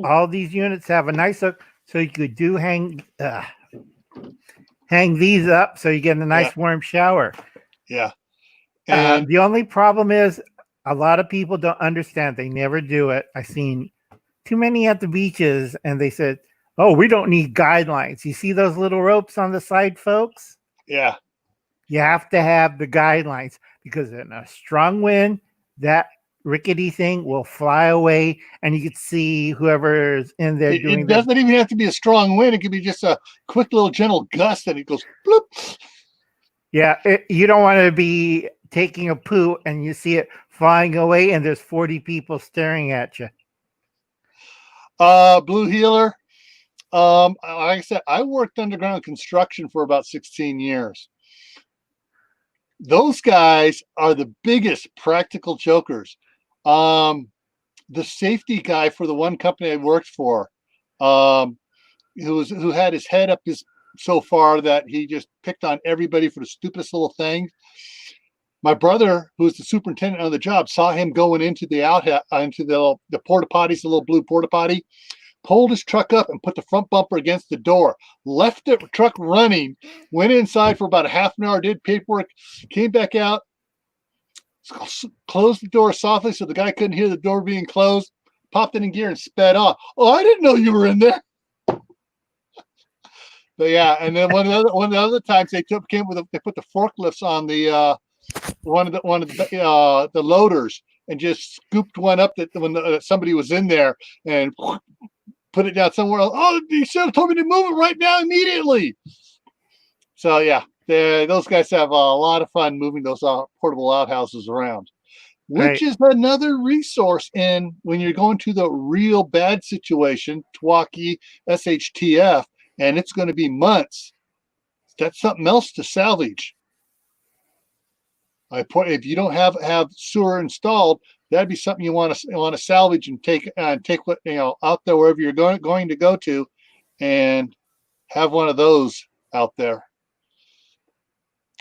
All these units have a nice hook, so you could hang these up so you get a nice warm shower. Yeah. And the only problem is a lot of people don't understand. They never do it. I've seen too many at the beaches, and they said, "Oh, we don't need guidelines." You see those little ropes on the side, folks? Yeah. You have to have the guidelines because in a strong wind, that rickety thing will fly away, and you can see whoever's in there doing it doesn't even have to be a strong wind. It could be just a quick little gentle gust, and it goes bloop. Yeah, you don't want to be taking a poo and you see it flying away, and there's 40 people staring at you. Blue Healer. Like I said, I worked underground construction for about 16 years. Those guys are the biggest practical jokers. The safety guy for the one company I worked for, who had his head up so far that he just picked on everybody for the stupidest little thing. My brother, who was the superintendent on the job, saw him going into the porta potties, the little blue porta potty, pulled his truck up and put the front bumper against the door, left the truck running, went inside for about a half an hour, did paperwork, came back out, closed the door softly so the guy couldn't hear the door being closed, popped it in gear and sped off. Oh, I didn't know you were in there. But yeah, and then one of the other times they put the forklifts on the one of the loaders and just scooped one up that when somebody was in there and put it down somewhere else. Oh, you should have told me to move it right now immediately. So yeah, those guys have a lot of fun moving those portable outhouses around, which is another resource in when you're going to the real bad situation, TEOTWAWKI, SHTF, and it's going to be months. That's something else to salvage. If you don't have sewer installed, that'd be something you want to salvage and take what out there wherever you're going to go to, and have one of those out there.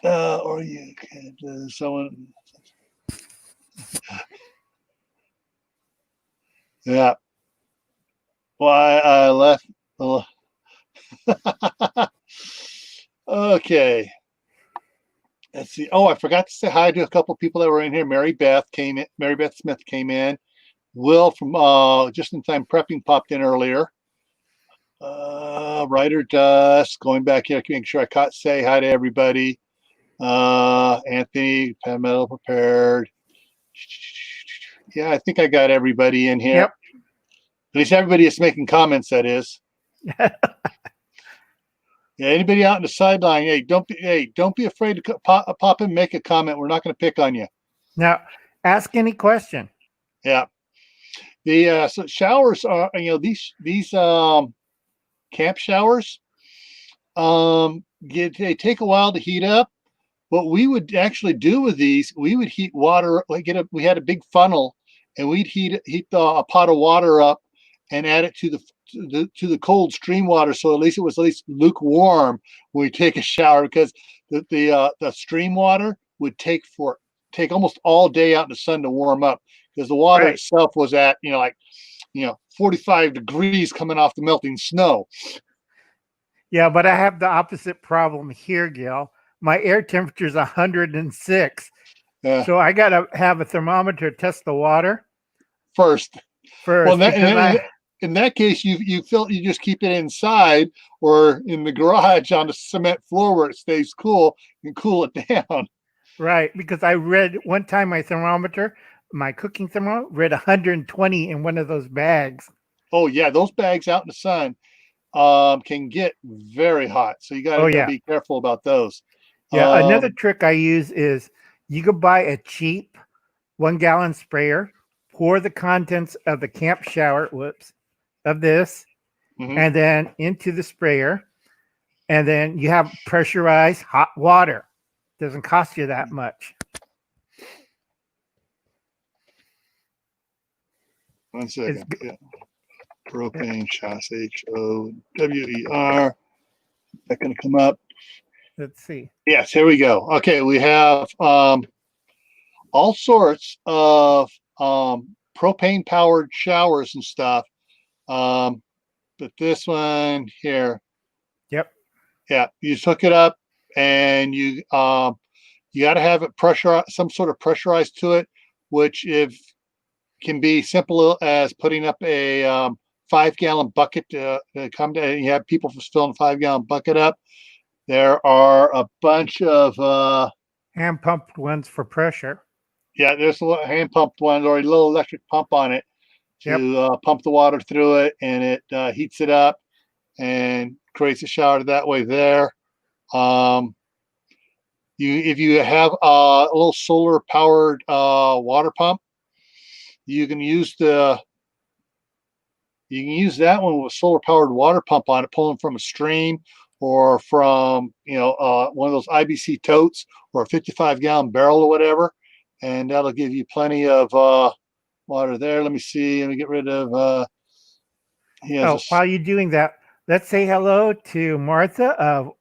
Or you can someone. Yeah. Why I left. Okay. Let's see. Oh, I forgot to say hi to a couple of people that were in here. Mary Beth Smith came in. Will from Just in Time Prepping popped in earlier. Ryder Dust going back here, making sure I say hi to everybody. Anthony, Metal Prepared. Yeah, I think I got everybody in here. Yep. At least everybody is making comments, that is. Yeah, anybody out in the sideline, hey, don't be afraid to pop in and make a comment. We're not going to pick on you. Now, ask any question. Yeah. The so showers are, these camp showers they take a while to heat up. What we would actually do with these, we would heat water, we had a big funnel, and we'd heat a pot of water up and add it to the cold stream water, so at least it was at least lukewarm when we take a shower, because the stream water would take almost all day out in the sun to warm up, because the water itself was at 45 degrees coming off the melting snow. Yeah, but I have the opposite problem here, Gil. My air temperature is 106. So I got to have a thermometer test the water first. Well, in that case, you just keep it inside or in the garage on the cement floor where it stays cool, and cool it down. Right, because I read one time my cooking thermometer, read 120 in one of those bags. Oh yeah, those bags out in the sun can get very hot, so you got to be careful about those. Yeah, another trick I use is you could buy a cheap 1 gallon sprayer, pour the contents of the camp shower, of this, and then into the sprayer, and then you have pressurized hot water. Doesn't cost you that much. One second. Propane shots, HOWER. Is that going to come up? Let's see. Yes, here we go. Okay, we have all sorts of propane powered showers and stuff. But this one here. Yep. Yeah, you just hook it up, and you got to have it some sort of pressurized to it, which can be simple as putting up a 5 gallon bucket to come down, and you have people filling a 5 gallon bucket up. There are a bunch of hand pumped ones for pressure. Yeah, there's a little hand pumped one or a little electric pump on it to pump the water through it, and it heats it up and creates a shower that way there. If you have a little solar powered water pump, you can use that one with a solar powered water pump on it, pulling from a stream or from one of those IBC totes or a 55 gallon barrel or whatever, and that'll give you plenty of water there. Let me see. Let me get rid of while you're doing that, let's say hello to Martha of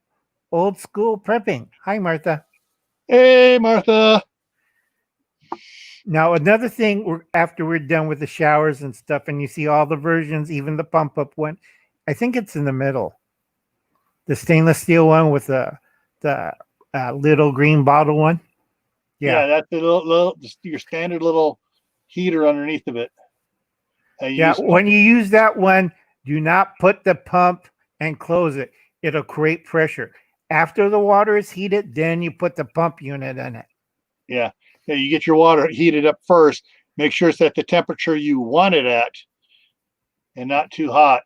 Old School Prepping. Hi, Martha. Hey, Martha. Now, another thing, after we're done with the showers and stuff, and you see all the versions, even the pump up one, I think it's in the middle. The stainless steel one with the little green bottle one. Yeah, that's the your standard little heater underneath of it. When you use that one, do not put the pump and close it. It'll create pressure. After the water is heated, then you put the pump unit in it. Yeah, you get your water heated up first. Make sure it's at the temperature you want it at and not too hot.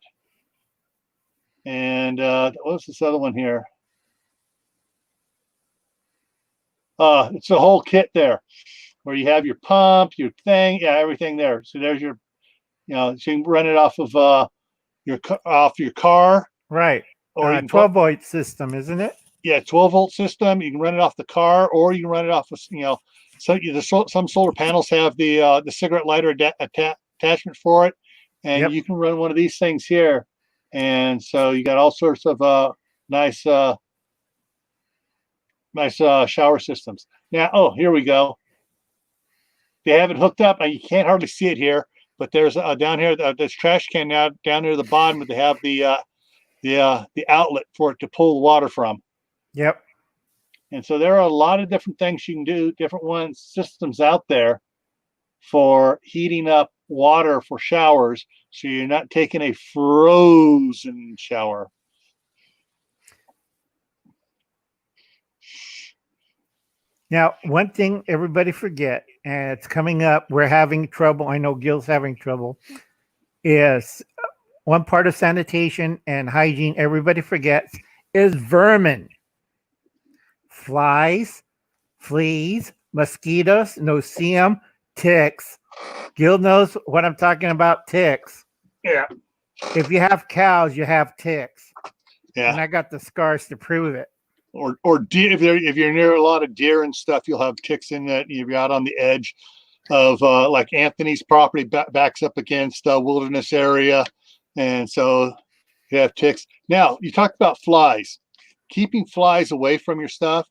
And what's this other one here? It's a whole kit there where you have your pump, your thing, everything there. So there's your, so you can run it off of your car. Right. Or 12 volt system, isn't it? Yeah, 12 volt system. You can run it off the car, or you can run it off of, some solar panels have the cigarette lighter attachment for it, and you can run one of these things here. And so you got all sorts of nice shower systems. Now, here we go. They have it hooked up. You can't hardly see it here, but there's down here, this trash can now down near the bottom. They have the outlet for it to pull the water from. Yep. And so there are a lot of different things you can do, different systems out there for heating up water for showers, so you're not taking a frozen shower. Now, one thing everybody forget, and it's coming up, we're having trouble, I know Gil's having trouble, is one part of sanitation and hygiene everybody forgets is vermin. Flies, fleas, mosquitoes, no-see-em, ticks, Gil knows what I'm talking about. Ticks. Yeah. If you have cows, you have ticks. Yeah. And I got the scars to prove it. Or deer, if you're near a lot of deer and stuff, you'll have ticks in that. You'll be out on the edge of like Anthony's property backs up against a wilderness area, and so you have ticks. Now you talked about flies, keeping flies away from your stuff.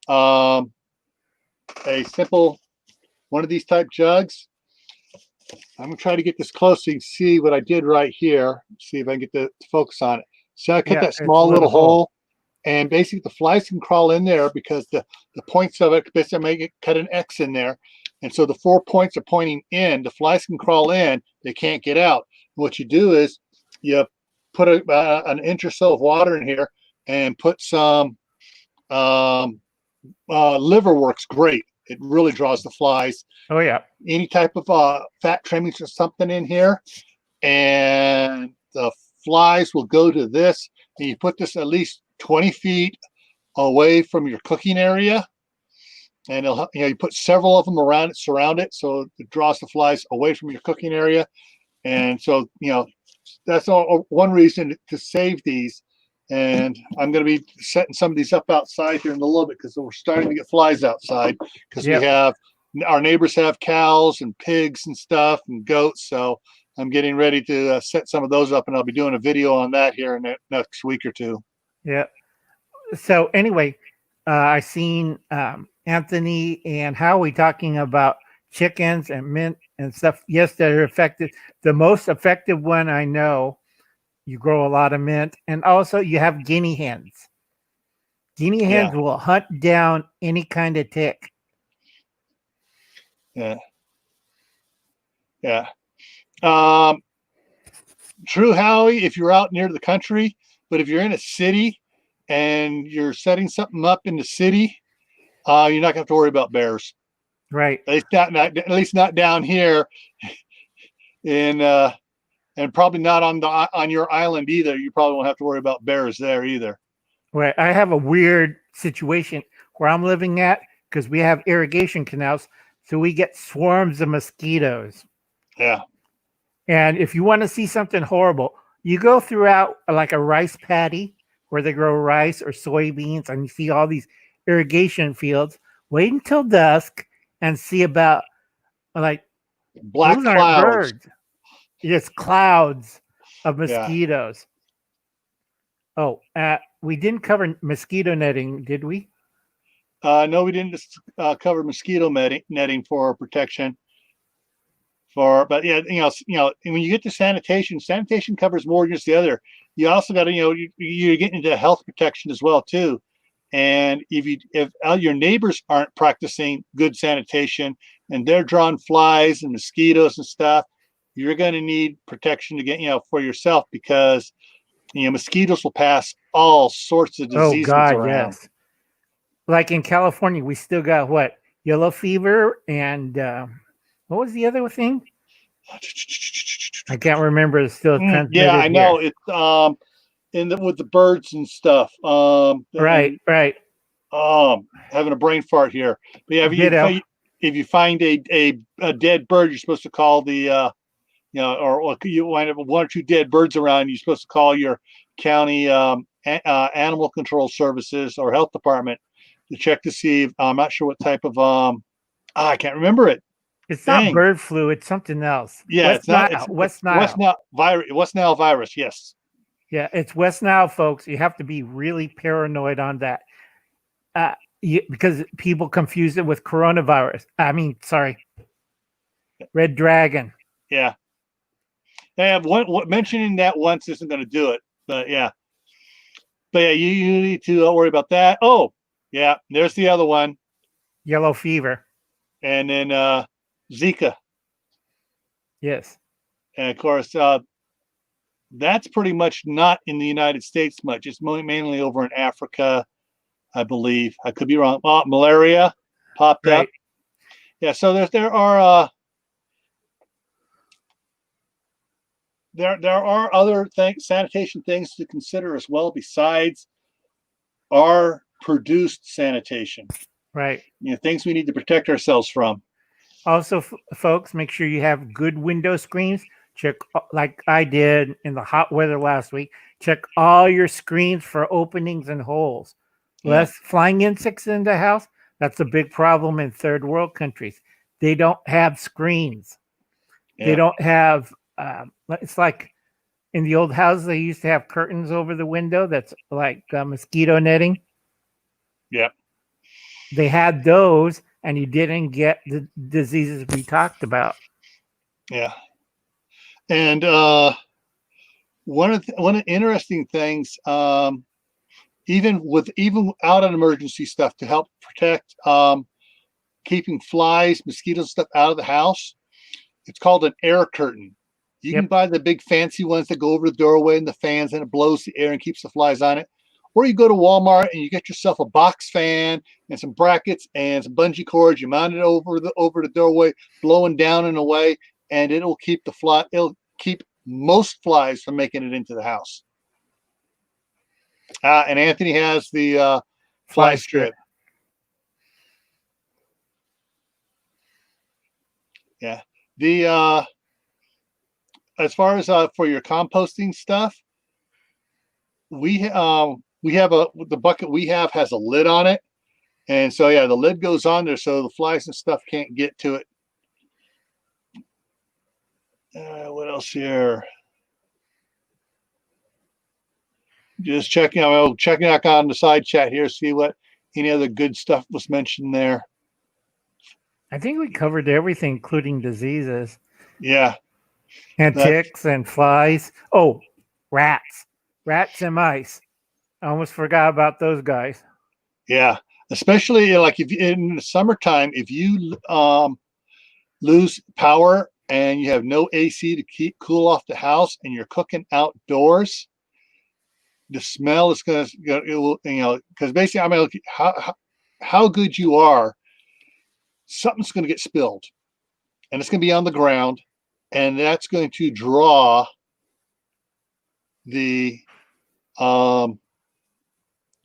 A simple one of these type jugs. I'm gonna try to get this close so you can see what I did right here. See if I can get to focus on it. So I cut that small little hole. And basically the flies can crawl in there because the points of it basically make it cut an X in there. And so the 4 points are pointing in. The flies can crawl in. They can't get out. And what you do is you put an inch or so of water in here and put some liver works great. It really draws the flies. Oh, yeah. Any type of fat trimmings or something in here. And the flies will go to this. And you put this at least 20 feet away from your cooking area, and it'll, you put several of them around it, surround it, so it draws the flies away from your cooking area. And so that's one reason to save these. And I'm going to be setting some of these up outside here in a little bit because we're starting to get flies outside because we have our neighbors have cows and pigs and stuff and goats. So I'm getting ready to set some of those up, and I'll be doing a video on that here in the next week or two. Yeah. So anyway, I seen Anthony and Howie talking about chickens and mint and stuff. Yes, they're effective. The most effective one I know, you grow a lot of mint, and also you have guinea hens. Guinea hens will hunt down any kind of tick. Yeah. Yeah. True, Howie, if you're out near the country, but if you're in a city and you're setting something up in the city, you're not going to have to worry about bears. Right. At least not down here, and probably not on your island either. You probably won't have to worry about bears there either. Right. I have a weird situation where I'm living at because we have irrigation canals, so we get swarms of mosquitoes. Yeah. And if you want to see something horrible, you go throughout like a rice paddy where they grow rice or soybeans, and you see all these irrigation fields. Wait until dusk and see about like black clouds. Birds. It's clouds of mosquitoes. Yeah. Oh, we didn't cover mosquito netting, did we? No, we didn't cover mosquito netting for protection. But yeah, when you get to sanitation covers more than just the other. You also got to, you're getting into health protection as well too. And if your neighbors aren't practicing good sanitation and they're drawing flies and mosquitoes and stuff, you're going to need protection to get, for yourself, because mosquitoes will pass all sorts of diseases around. Yes. Like in California, we still got what? Yellow fever and what was the other thing? I can't remember. It's still transmitted. Yeah, I know. It's with the birds and stuff. Right. Having a brain fart here. But yeah, if you find a dead bird, you're supposed to call the or you wind up with one or two dead birds around, you're supposed to call your county animal control services or health department to check to see if, I'm not sure what type of I can't remember it. It's not bird flu. It's something else. Yeah, West Nile. West Nile virus. Yes. Yeah, it's West Nile, folks. You have to be really paranoid on that, because people confuse it with coronavirus. Red Dragon. Yeah. They have mentioning that once isn't going to do it, but yeah. But yeah, you need to worry about that. Oh, yeah. There's the other one. Yellow fever. And then Zika. Yes. And of course, that's pretty much not in the United States much. It's mainly over in Africa, I believe. I could be wrong. Malaria popped up. Yeah. So there are other sanitation things to consider as well besides our produced sanitation. Right. Things we need to protect ourselves from. Also, folks, make sure you have good window screens. Check, like I did in the hot weather last week, check all your screens for openings and holes. Less flying insects in the house. That's a big problem in third world countries. They don't have screens. They don't have, it's like in the old houses, they used to have curtains over the window that's like mosquito netting. Yep. They had those, and you didn't get the diseases we talked about. Yeah. And one of the interesting things, even out on emergency stuff to help protect keeping flies, mosquitoes, stuff out of the house, it's called an air curtain. You can buy the big fancy ones that go over the doorway and the fans, and it blows the air and keeps the flies on it. Or you go to Walmart and you get yourself a box fan and some brackets and some bungee cords. You mount it over the doorway, blowing down and away, and it'll keep it'll keep most flies from making it into the house. And Anthony has the fly strip. Yeah. The as far as for your composting stuff, we have the bucket we have has a lid on it, and so the lid goes on there so the flies and stuff can't get to it. What else here? Just checking out on the side chat here, see what any other good stuff was mentioned there. I think we covered everything, including diseases. Yeah. And ticks and flies. Oh, rats and mice. I almost forgot about those guys. Yeah, especially like if in the summertime, if you lose power and you have no AC to cool off the house and you're cooking outdoors, the smell is going to, because basically, I mean, how good you are, something's going to get spilled, and it's going to be on the ground, and that's going to draw the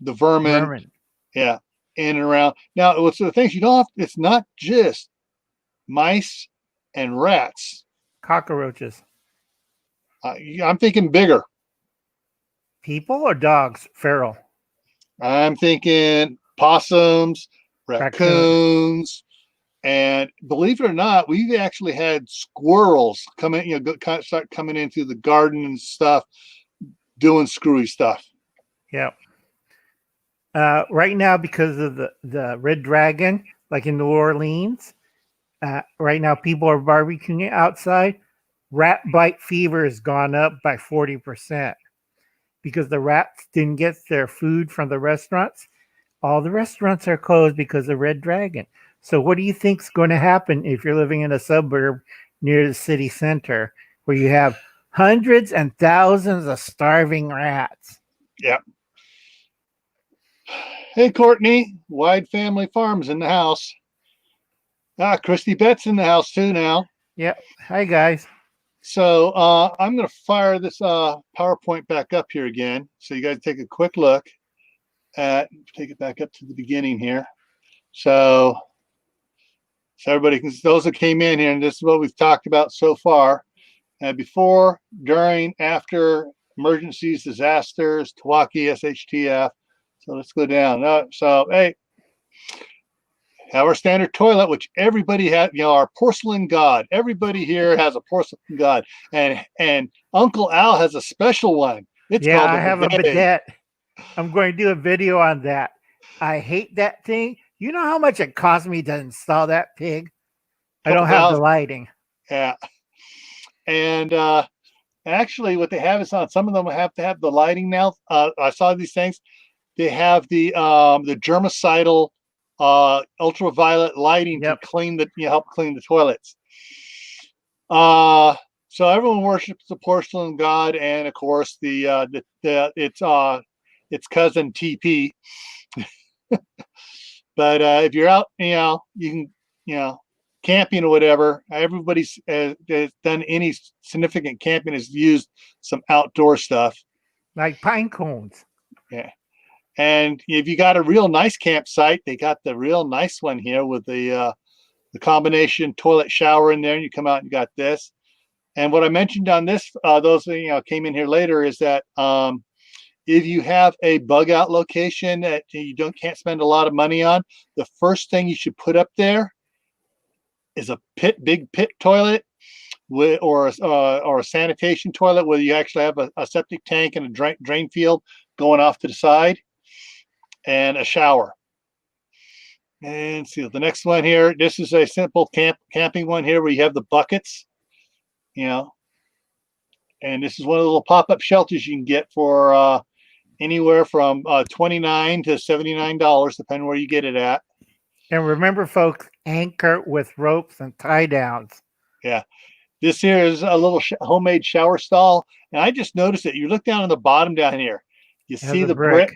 vermin. Yeah, in and around. Now, what's the things you don't have? It's not just mice and rats. Cockroaches. I'm thinking bigger. People or dogs? Feral. I'm thinking possums, raccoons, and believe it or not, we've actually had squirrels come in. Start coming into the garden and stuff, doing screwy stuff. Yeah. Right now, because of the red dragon, like in New Orleans, right now people are barbecuing outside. Rat bite fever has gone up by 40% because the rats didn't get their food from the restaurants. All the restaurants are closed because of red dragon. So what do you think is going to happen if you're living in a suburb near the city center where you have hundreds and thousands of starving rats? Yeah. Hey, Courtney, Wide Family Farms in the house. Christy Betts in the house too now. Yep. Hi, guys. So I'm going to fire this PowerPoint back up here again. So you guys take a quick look at, take it back up to the beginning here. So everybody can, those that came in here, and this is what we've talked about so far. Before, during, after, emergencies, disasters, TEOTWAWKI, SHTF. So let's go down. So, hey, have our standard toilet, which everybody has, our porcelain god. Everybody here has a porcelain god. And Uncle Al has a special one. It's called I have a bidet. I'm going to do a video on that. I hate that thing. You know how much it cost me to install that pig? I don't have the lighting. Yeah. And actually what they have is on some of them have to have the lighting now. I saw these things. They have the germicidal ultraviolet lighting to clean help clean the toilets. So everyone worships the porcelain god, and of course its cousin TP. But if you're out, you can camping or whatever. Everybody's has done any significant camping has used some outdoor stuff like pine cones. Yeah. And if you got a real nice campsite, they got the real nice one here with the the combination toilet shower in there, and you come out and you got this. And what I mentioned on this, those came in here later, is that if you have a bug out location that you can't spend a lot of money on, the first thing you should put up there is a big pit toilet or a sanitation toilet where you actually have a septic tank and a drain field going off to the side, and a shower. And see the next one here. This is a simple camping one here where you have the buckets, and this is one of the little pop-up shelters you can get for anywhere from $29 to $79, depending where you get it at. And remember, folks, anchor with ropes and tie downs. Yeah. This here is a little homemade shower stall. And I just noticed it. You look down on the bottom down here. You see the brick.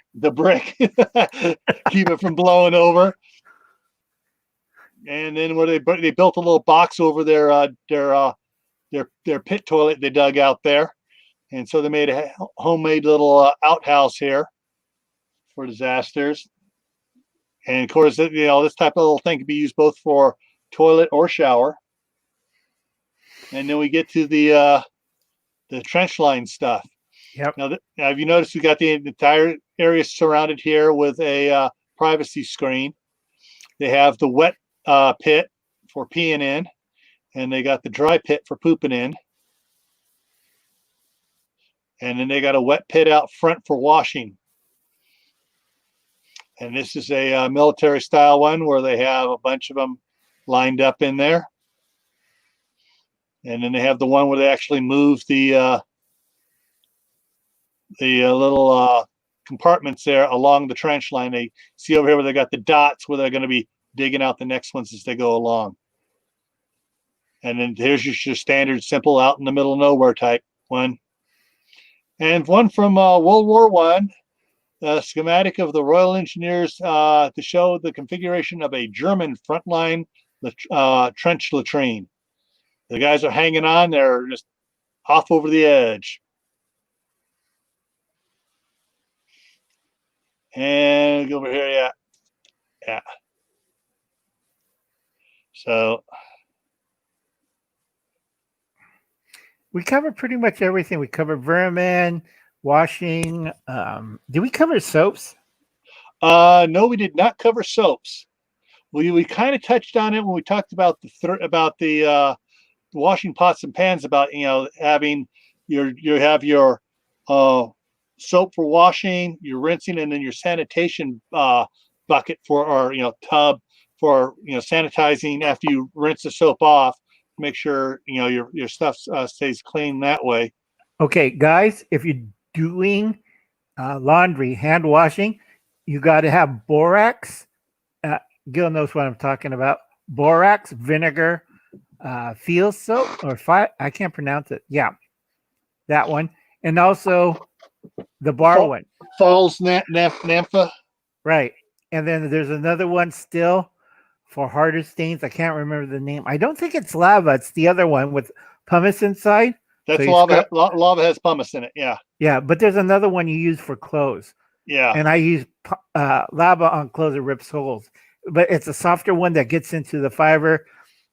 Keep it from blowing over. And then where they built a little box over their pit toilet they dug out there. And so they made a homemade little outhouse here for disasters. And of course, this type of little thing can be used both for toilet or shower. And then we get to the trench line stuff. Yep. Now, have you noticed we got the entire area surrounded here with a privacy screen? They have the wet pit for peeing in, and they got the dry pit for pooping in. And then they got a wet pit out front for washing. And this is a military style one where they have a bunch of them lined up in there. And then they have the one where they actually move the little compartments there along the trench line. They see over here where they got the dots where they're going to be digging out the next ones as they go along. And then here's your standard simple out in the middle of nowhere type one. And one from World War I, a schematic of the Royal Engineers to show the configuration of a German frontline trench latrine. The guys are hanging on. They're just off over the edge. And go over here, yeah. So we covered pretty much everything. We covered vermin, washing. Did we cover soaps? No, we did not cover soaps. We kind of touched on it when we talked about the washing pots and pans, about having your soap for washing, your rinsing, and then your sanitation bucket or tub for sanitizing after you rinse the soap off. Make sure your stuff stays clean that way. Okay, guys, if you're doing laundry, hand washing, you got to have borax. Gil knows what I'm talking about. Borax, vinegar, field soap, or I can't pronounce it. Yeah, that one, and also the bar one. Falls Naphtha. Right, and then there's another one still for harder stains. I can't remember the name. I don't think it's lava. It's the other one with pumice inside. That's so lava. Lava has pumice in it. Yeah. Yeah, but there's another one you use for clothes. Yeah. And I use lava on clothes that rips holes. But it's a softer one that gets into the fiber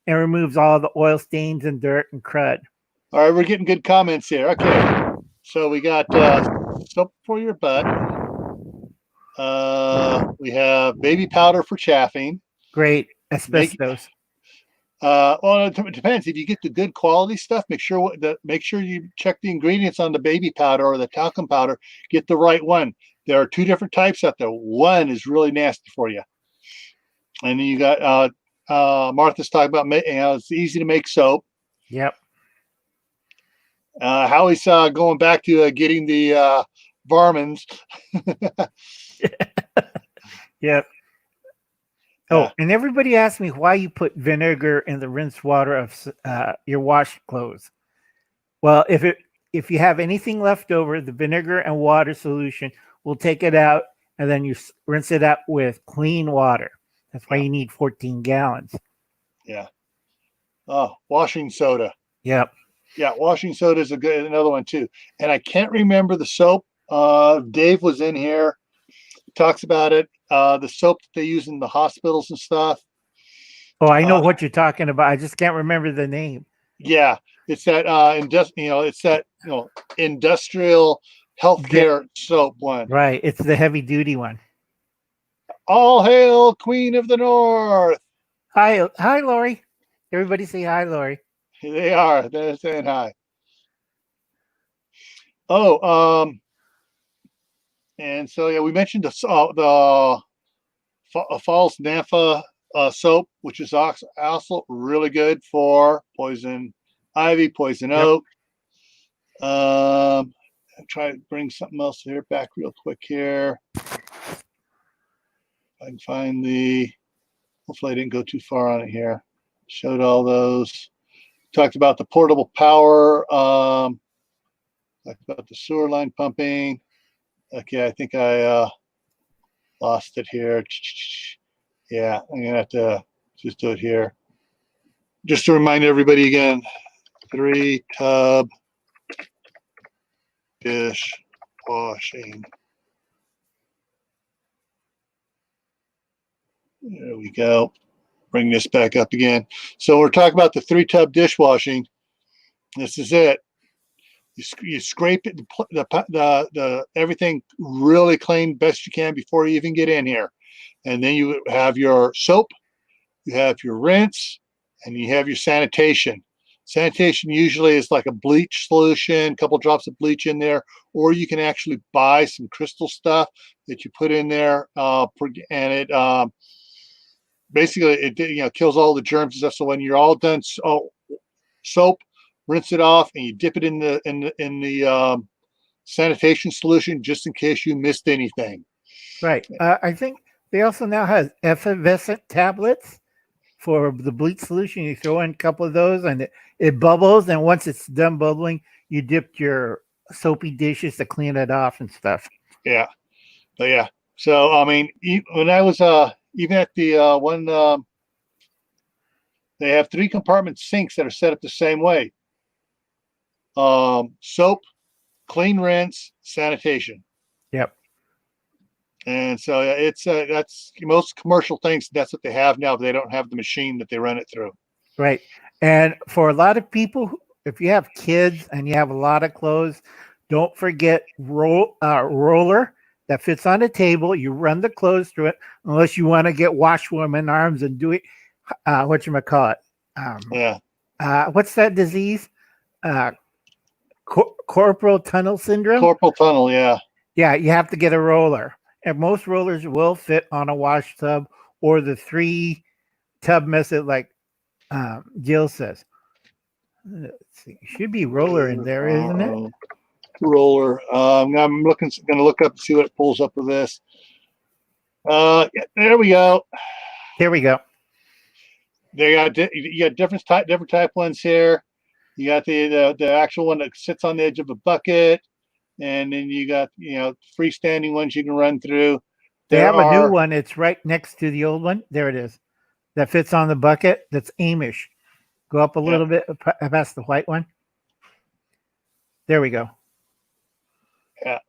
and removes all the oil stains and dirt and crud. All right, we're getting good comments here. Okay. So we got soap for your butt. We have baby powder for chafing. Great. Asbestos. Well, it depends. If you get the good quality stuff, make sure you check the ingredients on the baby powder or the talcum powder. Get the right one. There are two different types out there. One is really nasty for you, and then you got Martha's talking about it's easy to make soap. Yep. Howie's going back to getting the varmints. Yep. Oh, and everybody asked me why you put vinegar in the rinse water of your wash clothes. Well, if you have anything left over, the vinegar and water solution will take it out, and then you rinse it out with clean water. That's why you need 14 gallons. Yeah. Oh, washing soda. Yep. Yeah, washing soda is another one too. And I can't remember the soap. Dave was in here, talks about it. The soap that they use in the hospitals and stuff. Oh, I know what you're talking about. I just can't remember the name. Yeah, it's that industrial healthcare soap one. Right, it's the heavy duty one. All hail Queen of the North. Hi, Lori. Everybody say hi, Lori. They're saying hi. Oh, and so yeah, we mentioned the false naphtha soap, which is also really good for poison ivy, poison oak. I'll try to bring something else here back real quick here. I can find hopefully I didn't go too far on it here. Showed all those. Talked about the portable power. Talked about the sewer line pumping. Okay, I think I lost it here. Yeah, I'm gonna have to just do it here. Just to remind everybody again, 3-tub dish washing. There we go. Bring this back up again. So we're talking about the 3-tub dishwashing. This is it. You scrape it, the everything really clean best you can before you even get in here, and then you have your soap, you have your rinse, and you have your sanitation. Sanitation usually is like a bleach solution, a couple drops of bleach in there, or you can actually buy some crystal stuff that you put in there, and it basically it kills all the germs and stuff. So when you're all done, soap, rinse it off, and you dip it in the sanitation solution just in case you missed anything. Right. I think they also now have effervescent tablets for the bleach solution. You throw in a couple of those, and it bubbles. And once it's done bubbling, you dip your soapy dishes to clean it off and stuff. Yeah, but yeah. So I mean, when I was even at the one, they have 3-compartment sinks that are set up the same way. Soap, clean rinse, sanitation. Yep. And so it's that's most commercial things. That's what they have now. They don't have the machine that they run it through. Right. And for a lot of people, if you have kids and you have a lot of clothes, don't forget roller that fits on a table. You run the clothes through it, unless you want to get washwoman arms and do it. Whatchamacallit? What's that disease? Corporal tunnel syndrome. Corporal tunnel, yeah. Yeah, you have to get a roller. And most rollers will fit on a wash tub or the 3-tub method, like Jill says. Let's see. Should be roller in there, isn't it? Roller. I'm going to look up and see what it pulls up with this. Yeah, there we go. Here we go. You got different type ones here. You got the actual one that sits on the edge of a bucket, and then you got freestanding ones you can run through. They have a new one. It's right next to the old one. There it is. That fits on the bucket. That's Amish. Go up a little bit past the white one. There we go. Yeah.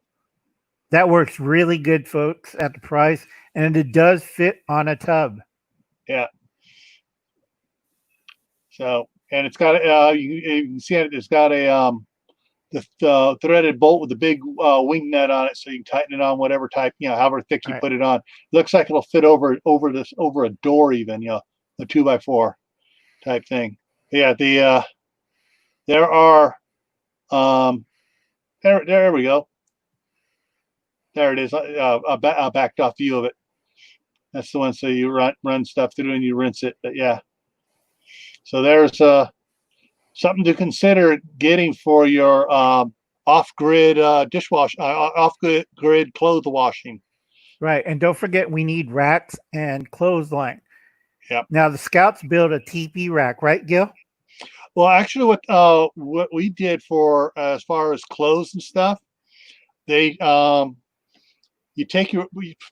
That works really good, folks, at the price, and it does fit on a tub. Yeah. So, and it's got you can see it. It's got a the threaded bolt with the big wing nut on it, so you can tighten it on whatever type, however thick you put it on. Looks like it'll fit over a door even, a 2x4 type thing. But yeah, there are there we go. There it is. A backed off view of it. That's the one. So you run stuff through and you rinse it. But yeah. So there's something to consider getting for your off-grid off-grid clothes washing. Right, and don't forget we need racks and clothesline. Yep. Now the Scouts built a teepee rack, right, Gil? Well, actually, what we did for as far as clothes and stuff, they you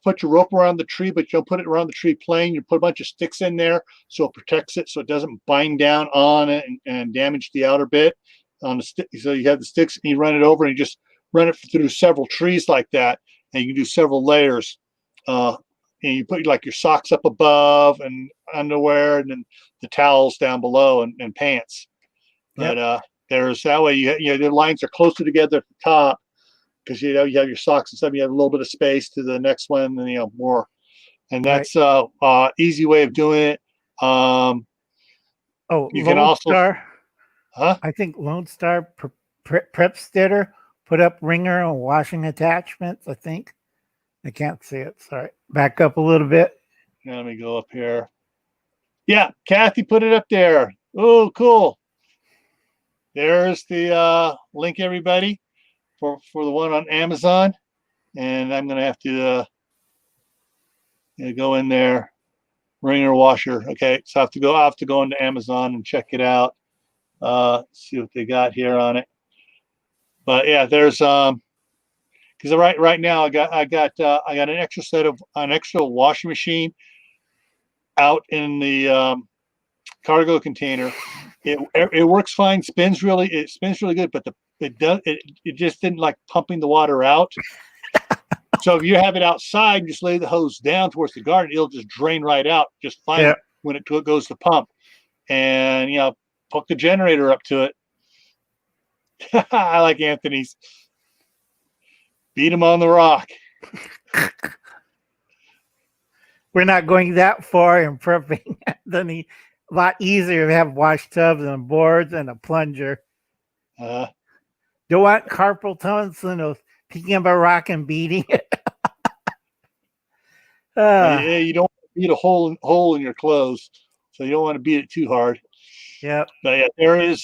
put your rope around the tree, but you don't put it around the tree plain. You put a bunch of sticks in there so it protects it, so it doesn't bind down on it and damage the outer bit on the stick. So you have the sticks and you run it over and you just run it through several trees like that, and you can do several layers. and you put like your socks up above and underwear, and then the towels down below and pants. Yep. But there's that way the lines are closer together at the top because you have your socks and stuff. You have a little bit of space to the next one, and more. And that's easy way of doing it. You can Lone also, Star. huh? I think Lone Star Prep Stitter put up wringer and washing attachments. I think I can't see it. Sorry, back up a little bit. Now, let me go up here. Yeah, Kathy put it up there. Oh, cool. There's the link, everybody, for the one on Amazon. And I'm going to have to go in there. Wringer washer. Okay, so I have to go into Amazon and check it out. See what they got here on it. But yeah, there's because right now I got an extra washing machine out in the cargo container. It works fine, spins really good, but it just didn't like pumping the water out. So if you have it outside, just lay the hose down towards the garden, it'll just drain right out just fine when it goes to pump. And hook the generator up to it. I like Anthony's. Beat him on the rock. We're not going that far in prepping. Anthony, a lot easier to have wash tubs and boards and a plunger. Don't want carpal tunnel syndrome, picking up a rock and beating it. Yeah, you don't want to beat a hole in your clothes, so you don't want to beat it too hard. Yeah. But yeah, there is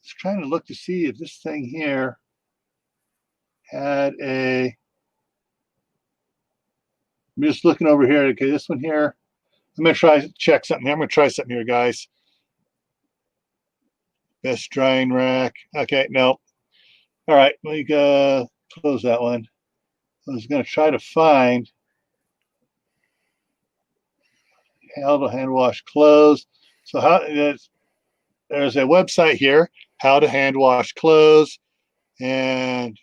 just trying to look to see if this thing here had a. I'm just looking over here. Okay, this one here. I'm gonna check something here. I'm gonna try something here, guys. Best drying rack. Okay, no. All right, let me go close that one. I was gonna try to find how to hand wash clothes. So there's a website here, how to hand wash clothes, and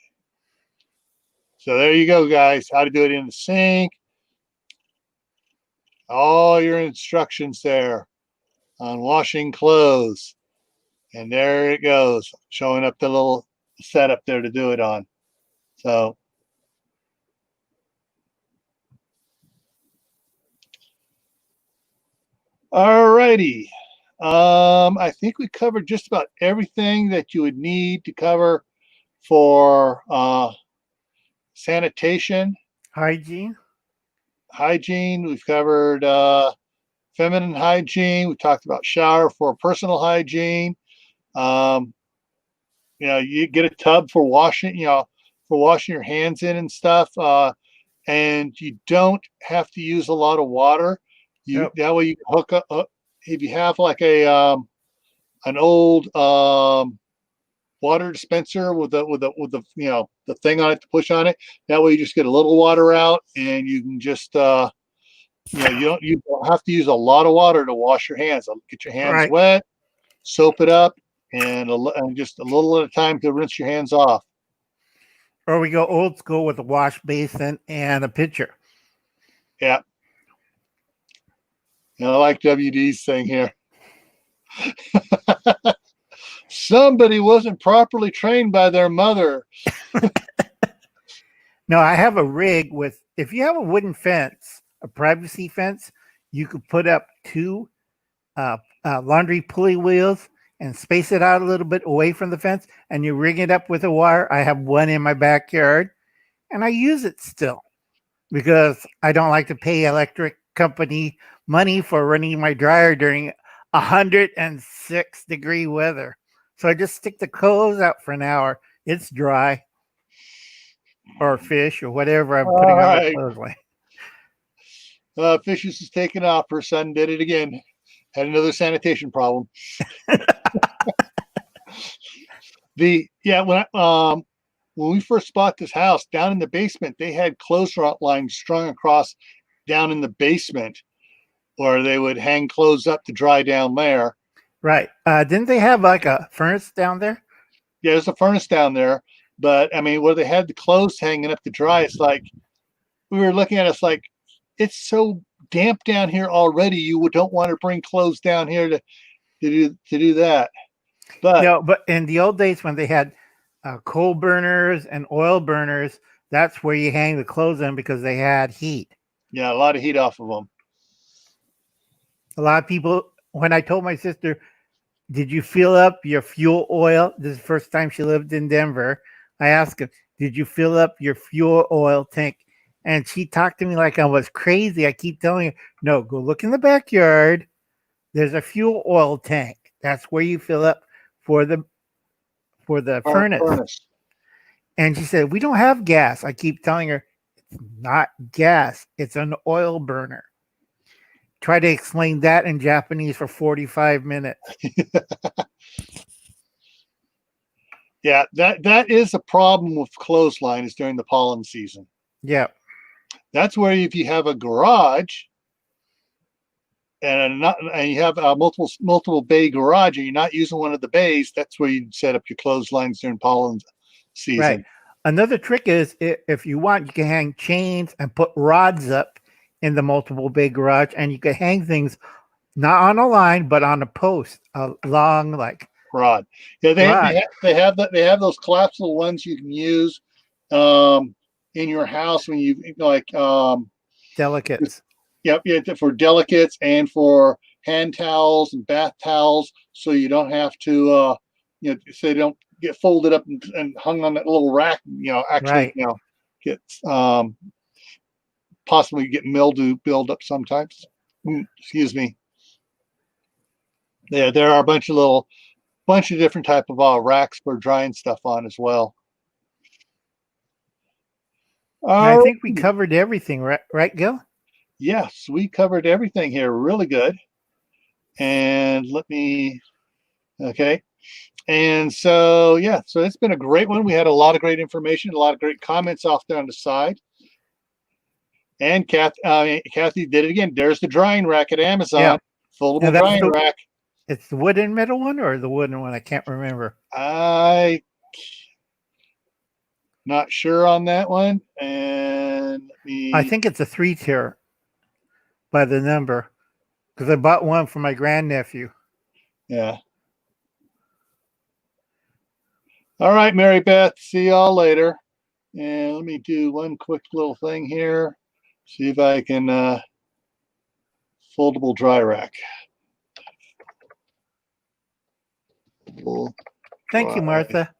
so there you go, guys. How to do it in the sink. All your instructions there on washing clothes. And there it goes, showing up the little setup there to do it on. So all righty. I think we covered just about everything that you would need to cover for sanitation. Hygiene. We've covered feminine hygiene. We talked about shower for personal hygiene. You get a tub for washing, your hands in and stuff. And you don't have to use a lot of water. That way you can hook up if you have like an old water dispenser with the thing on it to push on it. That way you just get a little water out, and you can just you don't have to use a lot of water to wash your hands. Get your hands wet, soap it up, and just a little at a time to rinse your hands off. Or we go old school with a wash basin and a pitcher. Yeah. I like WD's thing here. Somebody wasn't properly trained by their mother. No, I have a rig with, if you have a wooden fence, a privacy fence, you could put up two laundry pulley wheels and space it out a little bit away from the fence, and you rig it up with a wire. I have one in my backyard, and I use it still because I don't like to pay electric company money for running my dryer during 106-degree weather. So I just stick the clothes out for an hour. It's dry, or fish, or whatever I'm putting on the clothes line. Fishes is taking off. Her son did it again. Had another sanitation problem. When we first bought this house, down in the basement, they had clothes lines strung across down in the basement, where they would hang clothes up to dry down there. Right. Didn't they have like a furnace down there? Yeah, there's a furnace down there, But I mean, where they had the clothes hanging up to dry, it's like we were looking at it, it's like it's so damp down here already. You don't want to bring clothes down here to do that. But But in the old days when they had coal burners and oil burners, that's where you hang the clothes in because they had heat. yeah, a lot of heat off of them. A lot of people, when I told my sister, did you fill up your fuel oil? This is the first time she lived in Denver. I asked her, did you fill up your fuel oil tank? And she talked to me like I was crazy. I keep telling her, no, go look in the backyard. There's a fuel oil tank. That's where you fill up for the furnace. And she said, we don't have gas. I keep telling her, it's not gas. It's an oil burner. Try to explain that in Japanese for 45 minutes. Yeah, that is a problem with clothesline is during the pollen season. Yeah. That's where if you have a garage and you have a multiple bay garage and you're not using one of the bays, that's where you set up your clotheslines during pollen season. Right. Another trick is if you want, you can hang chains and put rods up in the multiple bay garage, and you can hang things not on a line but on a post, a long rod. Yeah, they have those collapsible ones you can use in your house when you delicates. Yep, yeah, for delicates and for hand towels and bath towels, so you don't have to so they don't get folded up and hung on that little rack. Actually, right. Get possibly get mildew build up sometimes. Excuse me. Yeah, there are a bunch of different type of racks for drying stuff on as well. I think we covered everything, right, Gil? Yes, we covered everything here really good. And okay. And so, yeah, so it's been a great one. We had a lot of great information, a lot of great comments off there on the side. And Kathy did it again. There's the drying rack at Amazon. Yeah. Foldable drying rack. It's the wooden metal one or the wooden one? I can't remember. I not sure on that one. And I think it's a 3-tier by the number because I bought one for my grandnephew. Yeah. All right, Mary Beth. See y'all later. And let me do one quick little thing here. See if I can foldable dry rack. Thank you, Martha.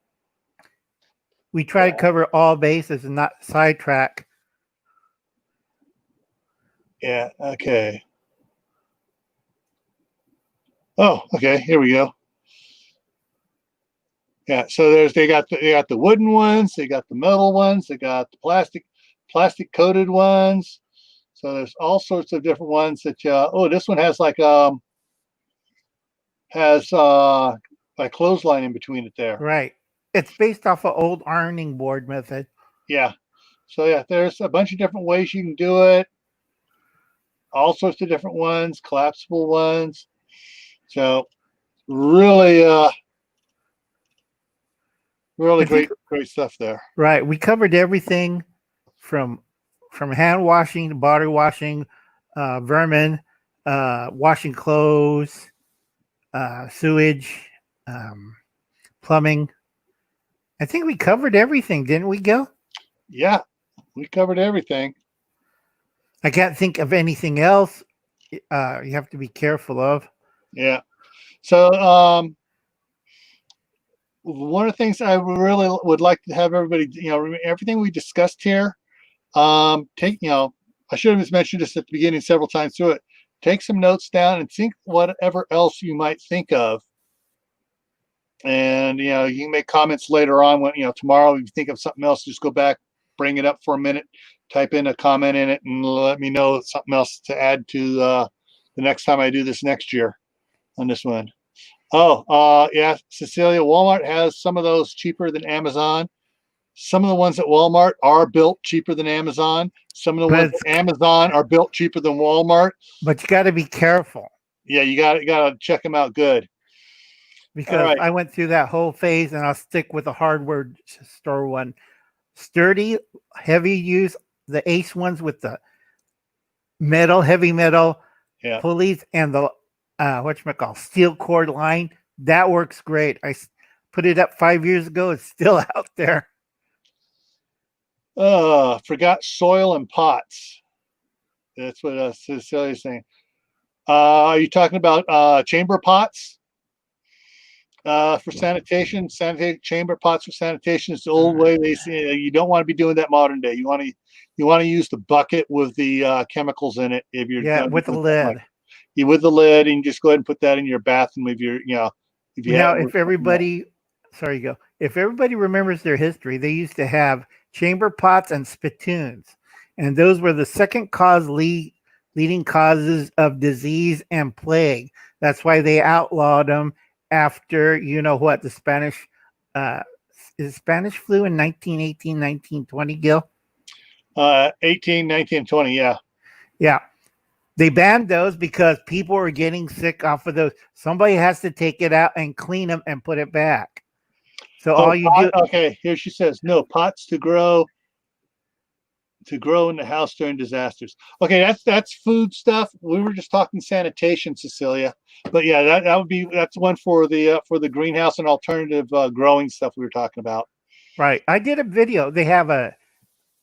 We try to cover all bases and not sidetrack. Yeah, okay. Oh, okay, here we go. Yeah, so they got the wooden ones, they got the metal ones, they got the plastic coated ones. So there's all sorts of different ones that this one has like clothesline in between it there. Right. It's based off of old ironing board method. Yeah. So yeah, there's a bunch of different ways you can do it. All sorts of different ones, collapsible ones. So really great stuff there. Right. We covered everything from hand washing to body washing, vermin, washing clothes, sewage, plumbing. I think we covered everything, didn't we, Gil? Yeah, we covered everything. I can't think of anything else you have to be careful of. Yeah. So one of the things I really would like to have everybody, everything we discussed here, I should have just mentioned this at the beginning several times through it. Take some notes down and think whatever else you might think of. And, you can make comments later on when, tomorrow, if you think of something else, just go back, bring it up for a minute, type in a comment in it, and let me know something else to add to the next time I do this next year on this one. Oh, yeah, Cecilia, Walmart has some of those cheaper than Amazon. Some of the ones at Walmart are built cheaper than Amazon. Some of the ones at Amazon are built cheaper than Walmart. But you got to be careful. Yeah, you got to check them out good. because right. I went through that whole phase, and I'll stick with the hardware store one. Sturdy, heavy use, the Ace ones with the metal, heavy metal Yeah. pulleys and the whatchamacallit, steel cord line. That works great. Put it up 5 years ago. It's still out there. Forgot soil and pots. That's what Cecilia's saying. Are you talking about chamber pots for sanitation? Chamber pots for sanitation is the old way. They say you don't want to be doing that modern day. You want to use the bucket with the chemicals in it. If you're with the lid. With the lid, and you just go ahead and put that in your bathroom if you're, if you now, if everybody, if everybody remembers their history, they used to have chamber pots and spittoons, and those were the second leading causes of disease and plague. That's why they outlawed them after, the Spanish, Spanish flu in 1918, 1920, Gil? 18, 19, 20, yeah. Yeah. They banned those because people were getting sick off of those. Somebody has to take it out and clean them and put it back. So all you do. Okay, here she says, no, pots to grow in the house during disasters. Okay, that's food stuff. We were just talking sanitation, Cecilia. But yeah, that's one for the greenhouse and alternative growing stuff we were talking about. Right. I did a video.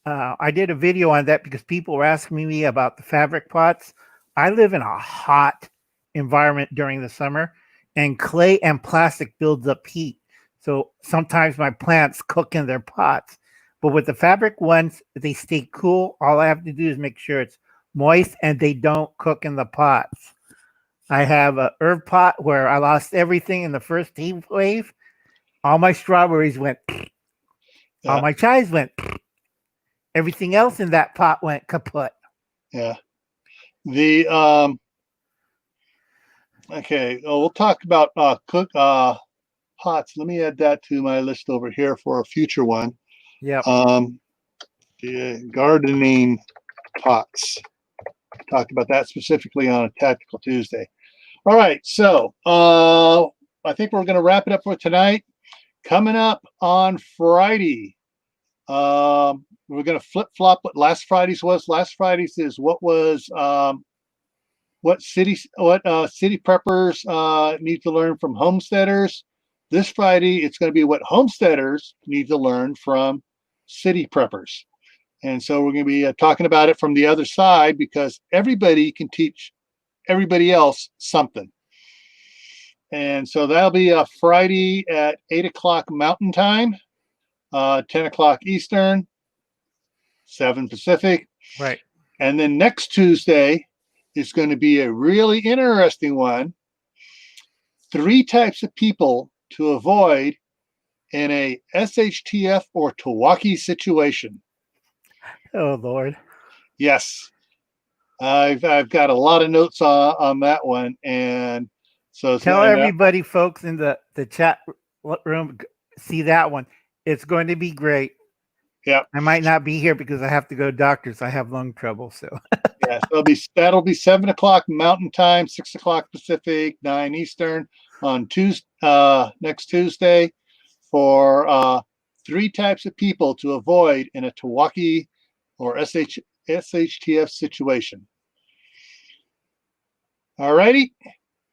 I did a video on that because people were asking me about the fabric pots. I live in a hot environment during the summer, and clay and plastic builds up heat. So sometimes my plants cook in their pots. But with the fabric ones, they stay cool. All I have to do is make sure it's moist and they don't cook in the pots. I have a herb pot where I lost everything in the first heat wave. All my strawberries went. All my chives went. Everything else in that pot went kaput. Yeah. The okay. Oh, we'll talk about pots. Let me add that to my list over here for a future one. Yeah. The gardening pots. Talked about that specifically on a Tactical Tuesday. All right, so I think we're going to wrap it up for tonight. Coming up on Friday, we're going to flip flop what last Friday's was. Last Friday's is what city preppers need to learn from homesteaders. This Friday, it's going to be what homesteaders need to learn from city preppers. And so we're going to be talking about it from the other side, because everybody can teach everybody else something. And so that'll be Friday at 8 o'clock Mountain Time, 10 o'clock Eastern, 7 Pacific. Right. And then next Tuesday is going to be a really interesting one. 3 types of people to avoid in a SHTF or TEOTWAWKI situation. Oh, Lord. Yes. I've got a lot of notes on that one. And so tell everybody, folks, in the chat room, see that one. It's going to be great. Yeah. I might not be here because I have to go to doctors. I have lung trouble. So yeah, so that'll be 7 o'clock Mountain Time, 6 o'clock Pacific, 9 Eastern on next Tuesday for 3 types of people to avoid in a TEOTWAWKI or SHTF situation. All righty.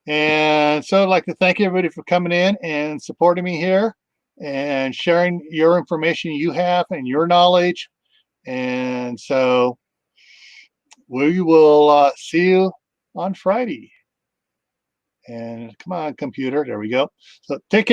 And so I'd like to thank everybody for coming in and supporting me here and sharing your information you have and your knowledge. And so we will see you on Friday. And come on, computer. There we go. So take care.